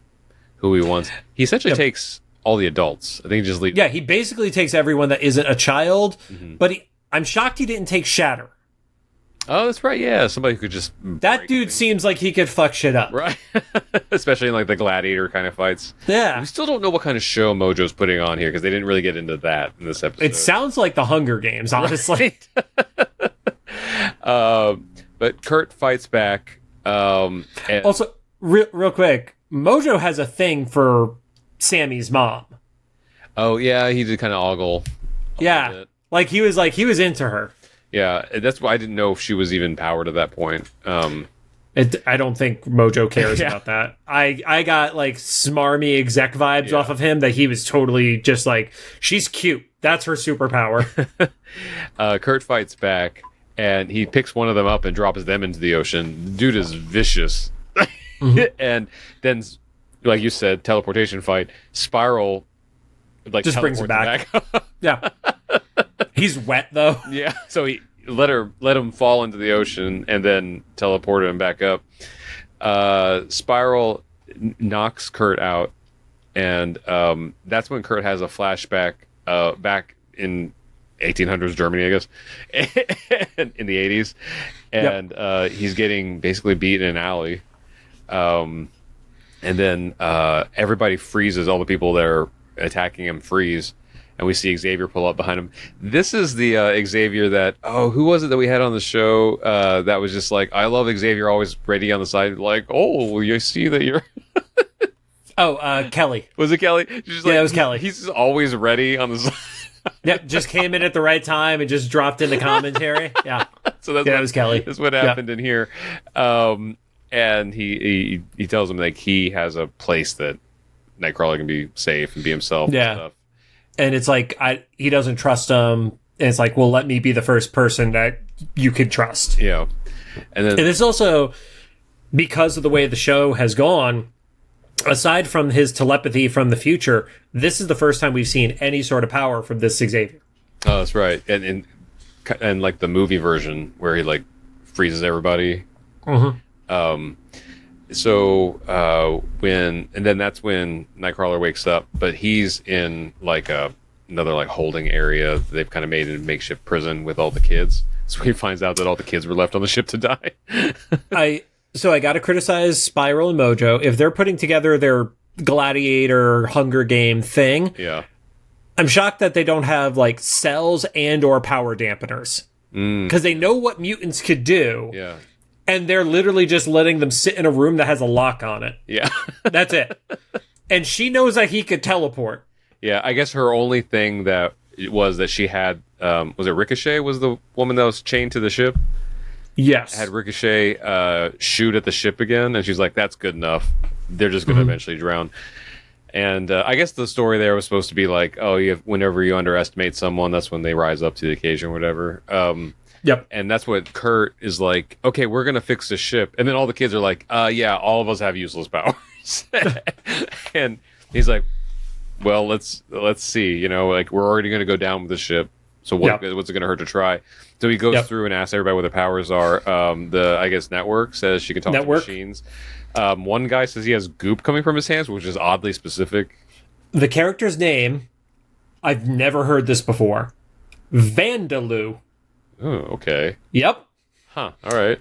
[SPEAKER 1] who he wants. He essentially takes all the adults. I think he just leaves.
[SPEAKER 2] Yeah, he basically takes everyone that isn't a child, but I'm shocked he didn't take Shatter.
[SPEAKER 1] Oh, that's right. Yeah, somebody who could just.
[SPEAKER 2] That dude seems like he could fuck shit up.
[SPEAKER 1] Right. Especially in like the gladiator kind of fights.
[SPEAKER 2] Yeah.
[SPEAKER 1] We still don't know what kind of show Mojo's putting on here because they didn't really get into that in this episode.
[SPEAKER 2] It sounds like the Hunger Games, honestly.
[SPEAKER 1] But Kurt fights back. And
[SPEAKER 2] also, real quick, Mojo has a thing for Sammy's mom.
[SPEAKER 1] Oh yeah, he did kind of ogle.
[SPEAKER 2] Yeah, like he was into her.
[SPEAKER 1] Yeah, that's why I didn't know if she was even powered at that point.
[SPEAKER 2] I don't think Mojo cares about that. I got like smarmy exec vibes off of him that he was totally just like, she's cute. That's her superpower.
[SPEAKER 1] Kurt fights back, and he picks one of them up and drops them into the ocean. The dude is vicious. And then, like you said, teleportation fight. Spiral, like,
[SPEAKER 2] just brings him back. Yeah. He's wet though.
[SPEAKER 1] Yeah, so he let him fall into the ocean and then teleported him back up. Spiral knocks Kurt out, and that's when Kurt has a flashback back in 1800s Germany, I guess, in the 80s, and he's getting basically beat in an alley, and then everybody freezes. All the people that are attacking him freeze. And we see Xavier pull up behind him. This is the Xavier that, who was it that we had on the show that was just like, I love Xavier, always ready on the side, like, you see that you're...
[SPEAKER 2] Kelly.
[SPEAKER 1] Was it Kelly?
[SPEAKER 2] It was Kelly.
[SPEAKER 1] He's just always ready on the side.
[SPEAKER 2] Yep, just came in at the right time and just dropped into commentary. Yeah.
[SPEAKER 1] So that
[SPEAKER 2] was Kelly.
[SPEAKER 1] That's what happened in here. And he tells him like he has a place that Nightcrawler can be safe and be himself.
[SPEAKER 2] Yeah.
[SPEAKER 1] And stuff.
[SPEAKER 2] And it's like he doesn't trust him. And it's like, well, let me be the first person that you could trust.
[SPEAKER 1] Yeah. And
[SPEAKER 2] it's also because of the way the show has gone. Aside from his telepathy from the future, this is the first time we've seen any sort of power from this Xavier.
[SPEAKER 1] Oh, that's right. And like the movie version where he like freezes everybody.
[SPEAKER 2] Mm-hmm.
[SPEAKER 1] Then that's when Nightcrawler wakes up, but he's in like another like holding area. They've kind of made a makeshift prison with all the kids. So he finds out that all the kids were left on the ship to die.
[SPEAKER 2] So I got to criticize Spiral and Mojo. If they're putting together their gladiator Hunger Game thing,
[SPEAKER 1] yeah,
[SPEAKER 2] I'm shocked that they don't have like cells and or power dampeners. Because they know what mutants could do.
[SPEAKER 1] Yeah.
[SPEAKER 2] And they're literally just letting them sit in a room that has a lock on it.
[SPEAKER 1] Yeah.
[SPEAKER 2] That's it. And she knows that he could teleport.
[SPEAKER 1] Yeah, I guess her only thing that was that she had, was it Ricochet was the woman that was chained to the ship?
[SPEAKER 2] Yes.
[SPEAKER 1] Had Ricochet shoot at the ship again, and she's like, that's good enough. They're just going to eventually drown. And I guess the story there was supposed to be like, oh, whenever you underestimate someone, that's when they rise up to the occasion or whatever.
[SPEAKER 2] Yep.
[SPEAKER 1] And that's what Kurt is like, okay, we're going to fix the ship. And then all the kids are like, yeah, all of us have useless powers. And he's like, well, let's see, like we're already going to go down with the ship. So what's it going to hurt to try? So he goes through and asks everybody what their powers are. I guess Network says she can talk to machines. One guy says he has goop coming from his hands, which is oddly specific.
[SPEAKER 2] The character's name, I've never heard this before. Vandaloo.
[SPEAKER 1] Oh, okay.
[SPEAKER 2] Yep.
[SPEAKER 1] Huh. All right.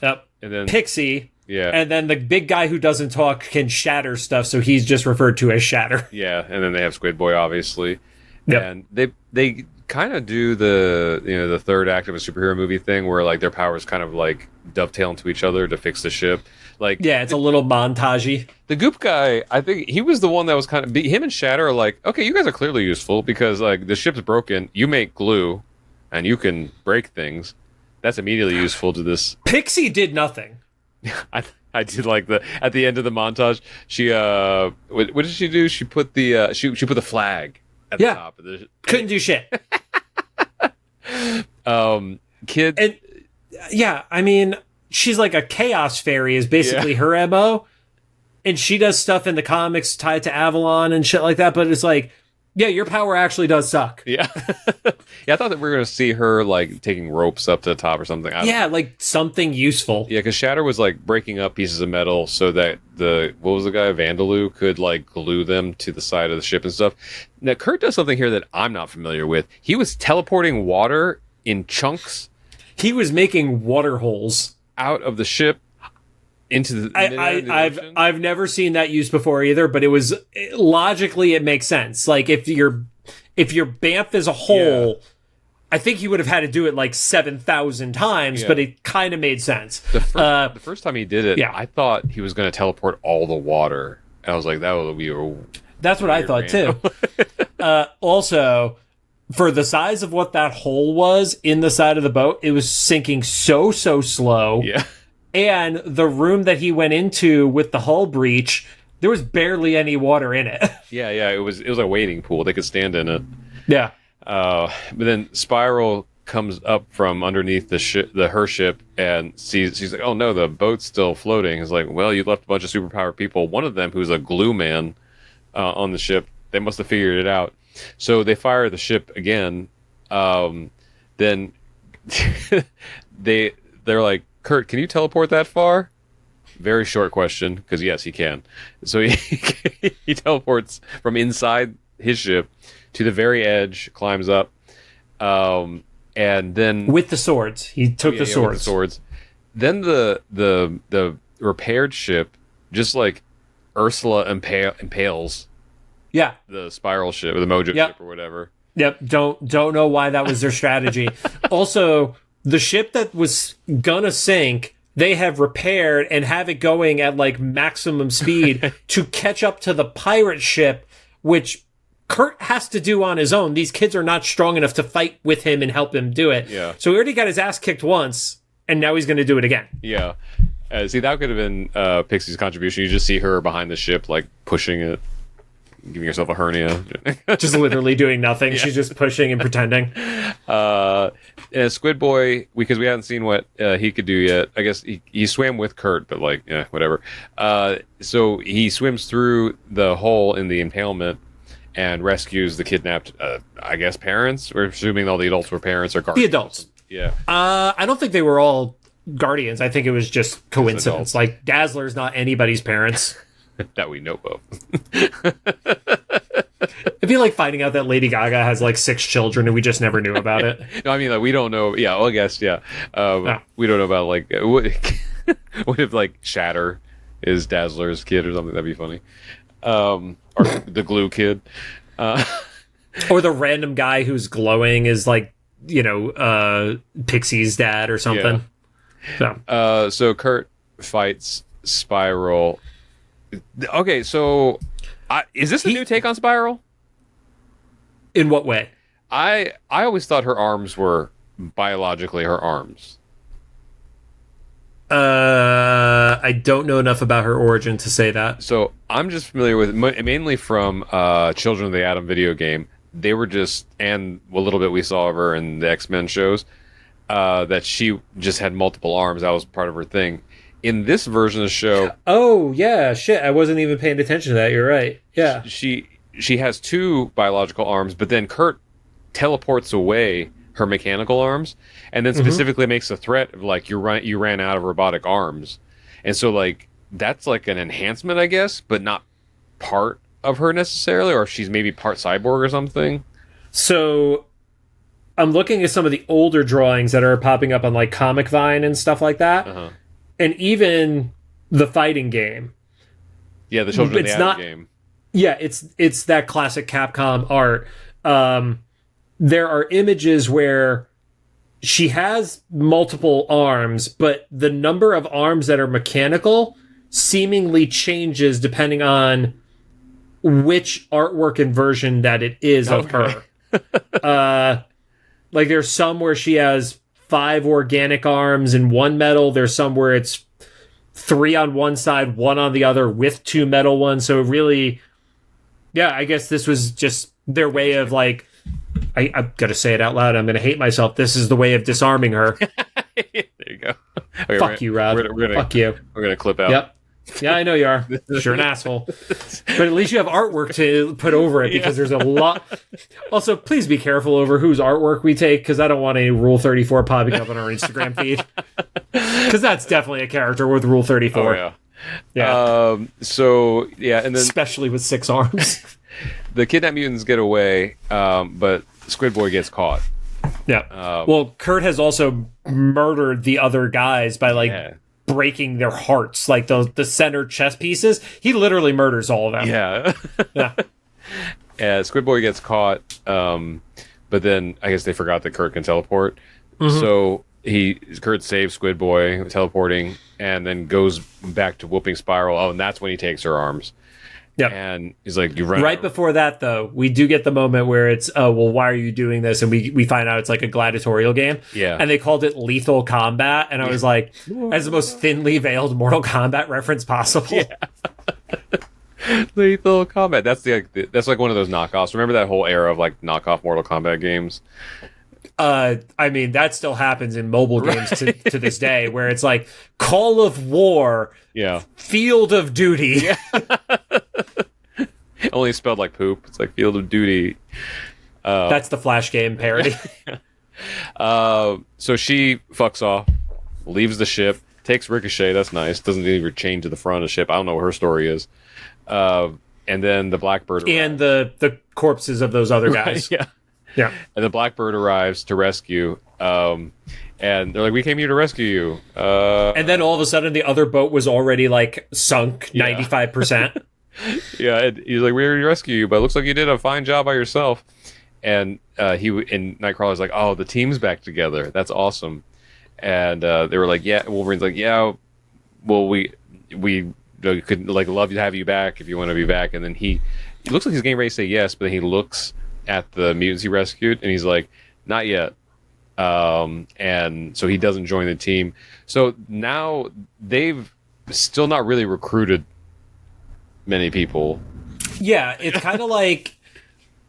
[SPEAKER 2] Yep.
[SPEAKER 1] And then
[SPEAKER 2] Pixie.
[SPEAKER 1] Yeah.
[SPEAKER 2] And then the big guy who doesn't talk can shatter stuff, so he's just referred to as Shatter.
[SPEAKER 1] Yeah. And then they have Squid Boy, obviously.
[SPEAKER 2] Yep.
[SPEAKER 1] And they kind of do the third act of a superhero movie thing where like their powers kind of like dovetail into each other to fix the ship. Like
[SPEAKER 2] it's a little montagey.
[SPEAKER 1] The goop guy, I think he was the one that was kind of him and Shatter are like, okay, you guys are clearly useful because like the ship's broken, you make glue, and you can break things. That's immediately useful to this.
[SPEAKER 2] Pixie did nothing.
[SPEAKER 1] I did like at the end of the montage. She what did she do? She put the she put the flag at the top of the.
[SPEAKER 2] Couldn't do shit.
[SPEAKER 1] Kid.
[SPEAKER 2] And I mean, she's like a chaos fairy is basically her MO. And she does stuff in the comics tied to Avalon and shit like that, but it's like, yeah, your power actually does suck.
[SPEAKER 1] Yeah. I thought that we were going to see her like taking ropes up to the top or something.
[SPEAKER 2] Like something useful.
[SPEAKER 1] Yeah, because Shatter was like breaking up pieces of metal so that what was the guy, Vandaloo, could like glue them to the side of the ship and stuff. Now, Kurt does something here that I'm not familiar with. He was teleporting water in chunks.
[SPEAKER 2] He was making water holes
[SPEAKER 1] out of the ship into the
[SPEAKER 2] I've never seen that used before either, but logically it makes sense. Like if your Banff is a hole, I think he would have had to do it like 7,000 times, but it kind of made sense.
[SPEAKER 1] The first time he did it, I thought he was going to teleport all the water. I was like, that would be
[SPEAKER 2] that's what I thought too. Also, for the size of what that hole was in the side of the boat, it was sinking so slow.
[SPEAKER 1] Yeah.
[SPEAKER 2] And the room that he went into with the hull breach, there was barely any water in it.
[SPEAKER 1] Yeah, it was a wading pool. They could stand in it.
[SPEAKER 2] Yeah.
[SPEAKER 1] But then Spiral comes up from underneath her ship and she's like, oh no, the boat's still floating. It's like, well, you left a bunch of superpowered people. One of them, who's a glue man on the ship, they must have figured it out. So they fire the ship again. Then they're like, Kurt, can you teleport that far? Very short question, because yes, he can. So he teleports from inside his ship to the very edge, climbs up, and then
[SPEAKER 2] with the swords, he took the swords.
[SPEAKER 1] With the swords. Then the repaired ship, just like Ursula impales.
[SPEAKER 2] Yeah.
[SPEAKER 1] The Spiral ship or the Mojo ship or whatever.
[SPEAKER 2] Yep. Don't know why that was their strategy. Also, the ship that was gonna sink, they have repaired and have it going at like maximum speed to catch up to the pirate ship, which Kurt has to do on his own. These kids are not strong enough to fight with him and help him do it.
[SPEAKER 1] Yeah.
[SPEAKER 2] So he already got his ass kicked once, and now he's going to do it again.
[SPEAKER 1] Yeah. See, that could have been Pixie's contribution. You just see her behind the ship, like, pushing it, giving herself a hernia.
[SPEAKER 2] Just literally doing nothing. Yeah. She's just pushing and pretending.
[SPEAKER 1] And Squid Boy, because we haven't seen what he could do yet. I guess he swam with Kurt, but, like, yeah, whatever. So he swims through the hole in the impalement and rescues the kidnapped, I guess, parents. We're assuming all the adults were parents or guardians.
[SPEAKER 2] The adults.
[SPEAKER 1] Yeah.
[SPEAKER 2] I don't think they were all guardians. I think it was just coincidence. Like, Dazzler's not anybody's parents.
[SPEAKER 1] That we know of.
[SPEAKER 2] It'd be like finding out that Lady Gaga has like 6 children and we just never knew about it.
[SPEAKER 1] No, I mean, like, we don't know. Yeah, well, I guess, yeah. We don't know about, like, what if, like, Shatter is Dazzler's kid or something? That'd be funny. Or the glue kid.
[SPEAKER 2] Or the random guy who's glowing is, like, Pixie's dad or something.
[SPEAKER 1] Yeah. So Kurt fights Spiral. Okay, so is this a new take on Spiral?
[SPEAKER 2] In what way?
[SPEAKER 1] I always thought her arms were biologically her arms.
[SPEAKER 2] I don't know enough about her origin to say that.
[SPEAKER 1] So I'm just familiar with mainly from Children of the Atom video game. They were just, and a little bit we saw of her in the X-Men shows, that she just had multiple arms. That was part of her thing. In this version of the show...
[SPEAKER 2] Oh, yeah, shit. I wasn't even paying attention to that. You're right. Yeah.
[SPEAKER 1] She has 2 biological arms, but then Kurt teleports away her mechanical arms, and then specifically makes a threat of, like, you ran out of robotic arms. And so, like, that's like an enhancement, I guess, but not part of her necessarily, or she's maybe part cyborg or something.
[SPEAKER 2] So I'm looking at some of the older drawings that are popping up on, like, Comic Vine and stuff like that. Uh-huh. And even the fighting game.
[SPEAKER 1] Yeah, the Children of the Atom game.
[SPEAKER 2] Yeah, it's that classic Capcom art. There are images where she has multiple arms, but the number of arms that are mechanical seemingly changes depending on which artwork and version that it is of her. Like, there's some where she has 5 organic arms and 1 metal. There's some where it's 3 on one side, 1 on the other with 2 metal ones. So really, yeah, I guess this was just their way of, like, I'm going to say it out loud. I'm going to hate myself. This is the way of disarming her.
[SPEAKER 1] There you go. Okay,
[SPEAKER 2] Fuck you, Rod. Fuck you.
[SPEAKER 1] We're going to clip out.
[SPEAKER 2] Yep. Yeah, I know you are. You're an asshole. But at least you have artwork to put over it, because there's a lot. Also, please be careful over whose artwork we take, because I don't want any Rule 34 popping up on our Instagram feed. Because that's definitely a character with Rule 34.
[SPEAKER 1] Oh, yeah. So, yeah, and then...
[SPEAKER 2] Especially with 6 arms.
[SPEAKER 1] The kidnapped mutants get away, but Squid Boy gets caught.
[SPEAKER 2] Yeah. Well, Kurt has also murdered the other guys by, like, breaking their hearts, like the center chest pieces. He literally murders all of them.
[SPEAKER 1] Yeah. Squid Boy gets caught, but then I guess they forgot that Kurt can teleport. So Kurt saves Squid Boy teleporting, and then goes back to whooping Spiral. Oh, and that's when he takes her arms.
[SPEAKER 2] Yep.
[SPEAKER 1] And he's like, "You run."
[SPEAKER 2] Right before that, though, we do get the moment where it's, well, why are you doing this? And we find out it's like a gladiatorial game.
[SPEAKER 1] Yeah.
[SPEAKER 2] And they called it Lethal Combat. And I was like, as the most thinly veiled Mortal Kombat reference possible.
[SPEAKER 1] Yeah. Lethal Combat. That's like one of those knockoffs. Remember that whole era of, like, knockoff Mortal Kombat games?
[SPEAKER 2] I mean, that still happens in mobile games to this day, where it's like Call of War, Field of Duty.
[SPEAKER 1] Yeah. Only spelled like poop. It's like Field of Duty.
[SPEAKER 2] That's the Flash game parody.
[SPEAKER 1] So she fucks off, leaves the ship, takes Ricochet. That's nice. Doesn't even chain to the front of the ship. I don't know what her story is. And then the Blackbird arrives.
[SPEAKER 2] And the corpses of those other guys.
[SPEAKER 1] Right, yeah. And the Blackbird arrives to rescue. And they're like, "We came here to rescue you."
[SPEAKER 2] And then all of a sudden, the other boat was already, like, sunk 95%.
[SPEAKER 1] Yeah, and he's like, "We're here to rescue you, but it looks like you did a fine job by yourself." And Nightcrawler's like, "Oh, the team's back together. That's awesome." And they were like, "Yeah." Wolverine's like, "Yeah, well, we could like love to have you back if you want to be back. And then he looks like he's getting ready to say yes, but then he looks at the mutants he rescued and he's like, not yet. And so he doesn't join the team. So now they've still not really recruited many people.
[SPEAKER 2] Yeah, it's kind of like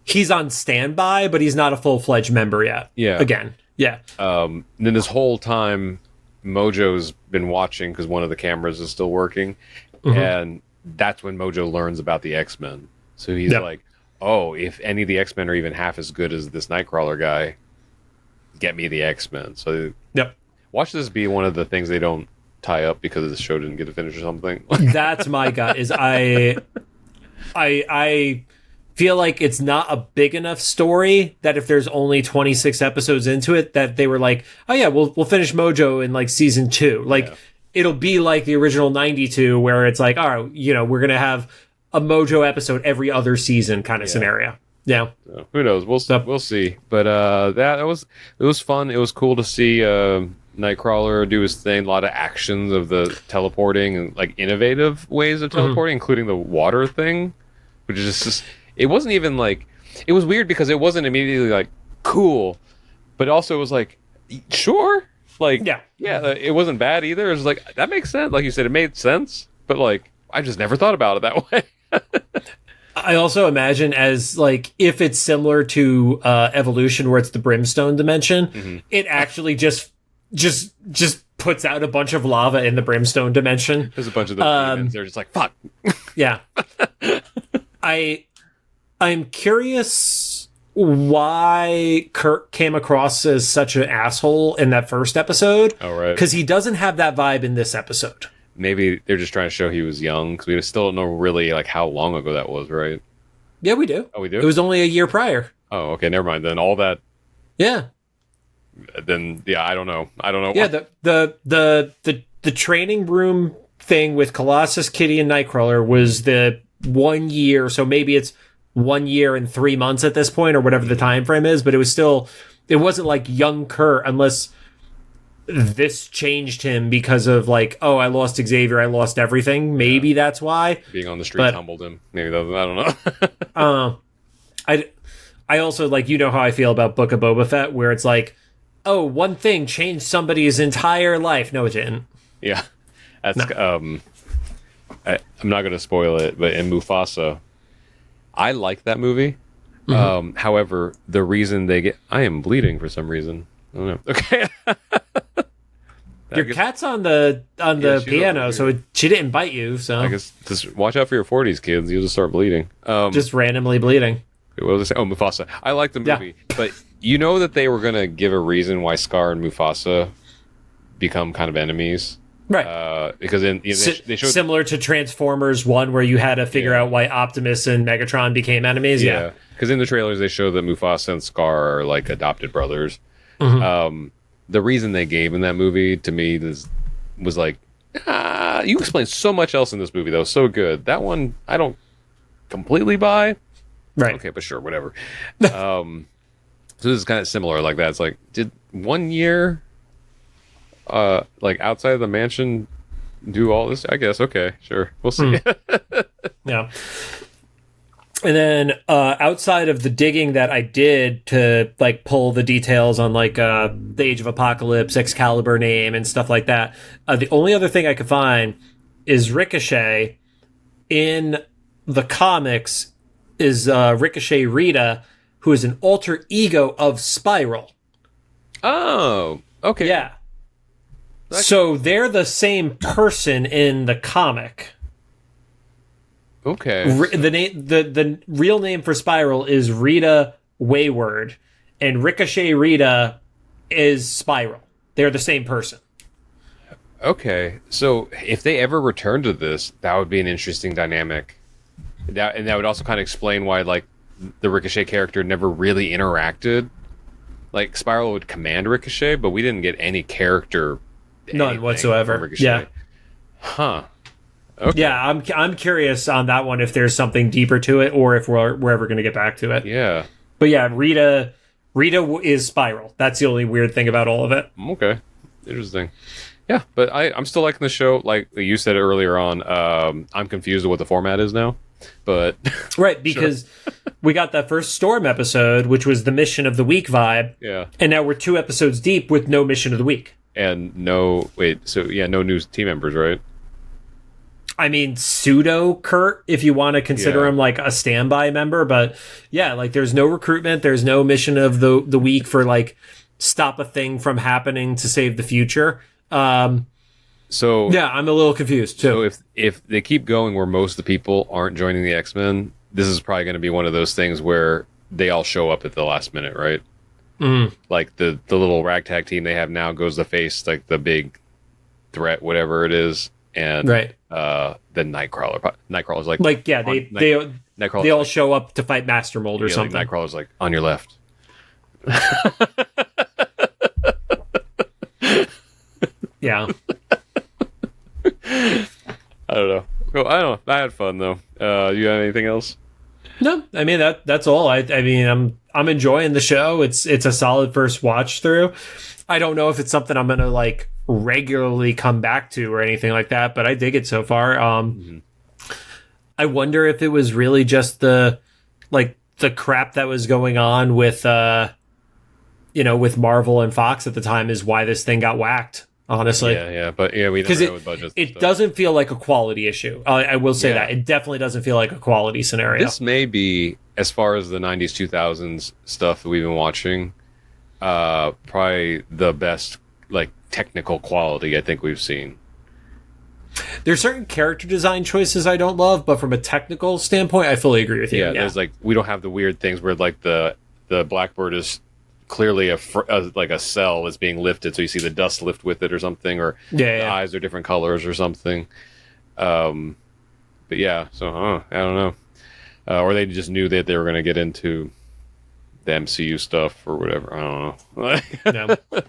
[SPEAKER 2] he's on standby, but he's not a full-fledged member yet.
[SPEAKER 1] Yeah.
[SPEAKER 2] Again. Yeah.
[SPEAKER 1] Then this whole time, Mojo's been watching because one of the cameras is still working.
[SPEAKER 2] Mm-hmm.
[SPEAKER 1] And that's when Mojo learns about the X-Men. So he's like, oh, if any of the X-Men are even half as good as this Nightcrawler guy, get me the X-Men. So watch this be one of the things they don't tie up because the show didn't get to finish or something.
[SPEAKER 2] That's my gut. Is I feel like it's not a big enough story that if there's only 26 episodes into it, that they were like, oh yeah, we'll finish Mojo in like season 2. Like it'll be like the original 92 where it's like, all right, we're going to have a Mojo episode every other season kind of scenario. Yeah.
[SPEAKER 1] So, who knows? We'll see. But it was fun. It was cool to see Nightcrawler do his thing. A lot of actions of the teleporting and like innovative ways of teleporting, including the water thing, which is just it wasn't even like it was weird because it wasn't immediately like cool, but also it was like sure, like it wasn't bad either. It was like that makes sense. Like you said, it made sense, but like I just never thought about it that way.
[SPEAKER 2] I also imagine as like if it's similar to Evolution where it's the brimstone dimension, it actually just puts out a bunch of lava in the brimstone dimension.
[SPEAKER 1] There's a bunch of them. They're just like fuck.
[SPEAKER 2] Yeah. I'm curious why Kirk came across as such an asshole in that first episode.
[SPEAKER 1] Oh, right.
[SPEAKER 2] Because he doesn't have that vibe in this episode.
[SPEAKER 1] Maybe they're just trying to show he was young because we still don't know really like how long ago that was, right?
[SPEAKER 2] Yeah, we do.
[SPEAKER 1] Oh, we do?
[SPEAKER 2] It was only a year prior.
[SPEAKER 1] Oh, okay. Never mind. Then all that.
[SPEAKER 2] Yeah.
[SPEAKER 1] Then I don't know.
[SPEAKER 2] Yeah, the training room thing with Colossus, Kitty, and Nightcrawler was the 1 year. So maybe it's 1 year and 3 months at this point, or whatever the time frame is. But it wasn't like young Kurt, unless this changed him because of like, oh, I lost Xavier, I lost everything. Maybe that's why.
[SPEAKER 1] Being on the street humbled him. Maybe that, I don't know.
[SPEAKER 2] I also like, how I feel about Book of Boba Fett, where it's like, oh, one thing changed somebody's entire life. No, it didn't.
[SPEAKER 1] Yeah. That's I'm not going to spoil it, but in Mufasa, I like that movie. However, the reason I am bleeding for some reason. I don't know. Okay.
[SPEAKER 2] Your cat's on the piano, so she didn't bite you. So
[SPEAKER 1] I guess just watch out for your 40s, kids. You'll just start bleeding.
[SPEAKER 2] Just randomly bleeding.
[SPEAKER 1] What was I saying? Oh, Mufasa. I like the movie, but you know that they were going to give a reason why Scar and Mufasa become kind of enemies.
[SPEAKER 2] Right.
[SPEAKER 1] Because they showed
[SPEAKER 2] similar to Transformers 1, where you had to figure out why Optimus and Megatron became enemies. Yeah.
[SPEAKER 1] Because in the trailers they show that Mufasa and Scar are like adopted brothers. The reason they gave in that movie to me was like, you explained so much else in this movie that was so good. That one I don't completely buy.
[SPEAKER 2] Right.
[SPEAKER 1] Okay, but sure, whatever. So this is kind of similar like that. It's like, did 1 year like outside of the mansion do all this? I guess. Okay, sure. We'll see.
[SPEAKER 2] Yeah. And then outside of the digging that I did to like pull the details on like the Age of Apocalypse, X-Calibre name and stuff like that, the only other thing I could find is Ricochet in the comics is Ricochet Rita, who is an alter ego of Spiral.
[SPEAKER 1] Oh, okay.
[SPEAKER 2] Yeah. So they're the same person in the comic.
[SPEAKER 1] Okay.
[SPEAKER 2] The real name for Spiral is Rita Wayward, and Ricochet Rita is Spiral. They're the same person.
[SPEAKER 1] Okay. So if they ever return to this, that would be an interesting dynamic. That would also kind of explain why like the Ricochet character never really interacted. Like Spiral would command Ricochet, but we didn't get any character.
[SPEAKER 2] None whatsoever. Yeah.
[SPEAKER 1] Huh. Okay.
[SPEAKER 2] Yeah, I'm curious on that one if there's something deeper to it, or if we're ever going to get back to it.
[SPEAKER 1] Yeah.
[SPEAKER 2] But yeah, Rita is Spiral. That's the only weird thing about all of it.
[SPEAKER 1] Okay. Interesting. Yeah, but I'm still liking the show. Like you said earlier on, I'm confused with what the format is now. But
[SPEAKER 2] right, because we got that first Storm episode, which was the mission of the week vibe.
[SPEAKER 1] Yeah.
[SPEAKER 2] And now we're 2 episodes deep with no mission of the week.
[SPEAKER 1] And no new team members, right?
[SPEAKER 2] I mean, pseudo Kurt, if you want to consider him like a standby member. But yeah, like there's no recruitment. There's no mission of the week for like stop a thing from happening to save the future.
[SPEAKER 1] So
[SPEAKER 2] yeah, I'm a little confused too.
[SPEAKER 1] So if they keep going where most of the people aren't joining the X-Men, this is probably going to be one of those things where they all show up at the last minute, right? Like the little ragtag team they have now goes to face like the big threat, whatever it is, and
[SPEAKER 2] right.
[SPEAKER 1] Then Nightcrawler's like
[SPEAKER 2] they all show up to fight Master Mold or something.
[SPEAKER 1] Like Nightcrawler's like on your left.
[SPEAKER 2] Yeah.
[SPEAKER 1] I don't know. Well, I don't know. I had fun though. You have anything else?
[SPEAKER 2] No, I mean that's all. I mean I'm enjoying the show. It's a solid first watch through. I don't know if it's something I'm gonna like regularly come back to or anything like that, but I dig it so far. I wonder if it was really just the crap that was going on with with Marvel and Fox at the time is why this thing got whacked. Honestly,
[SPEAKER 1] but we never know with budgets.
[SPEAKER 2] It doesn't feel like a quality issue. I will say that it definitely doesn't feel like a quality scenario.
[SPEAKER 1] This may be, as far as the 90s, 2000s stuff that we've been watching, probably the best like technical quality I think we've seen.
[SPEAKER 2] There's certain character design choices I don't love, but from a technical standpoint, I fully agree with you.
[SPEAKER 1] Yeah, there's like we don't have the weird things where like the Blackbird is clearly like a cell that's being lifted, so you see the dust lift with it or something, or the eyes are different colors or something. But yeah, so I don't know, or they just knew that they were going to get into the MCU stuff or whatever. I don't know. No.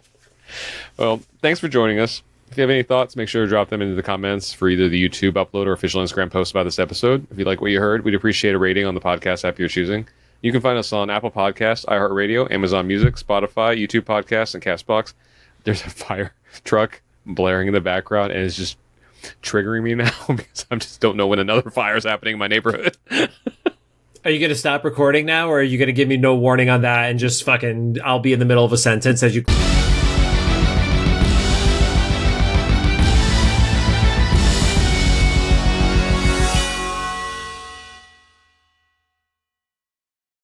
[SPEAKER 1] Well, thanks for joining us. If you have any thoughts, make sure to drop them into the comments for either the YouTube upload or official Instagram post about this episode. If you like what you heard, we'd appreciate a rating on the podcast app you're choosing. You can find us on Apple Podcasts, iHeartRadio, Amazon Music, Spotify, YouTube Podcasts, and CastBox. There's a fire truck blaring in the background, and it's just triggering me now because I just don't know when another fire is happening in my neighborhood.
[SPEAKER 2] Are you going to stop recording now, or are you going to give me no warning on that and just I'll be in the middle of a sentence as you...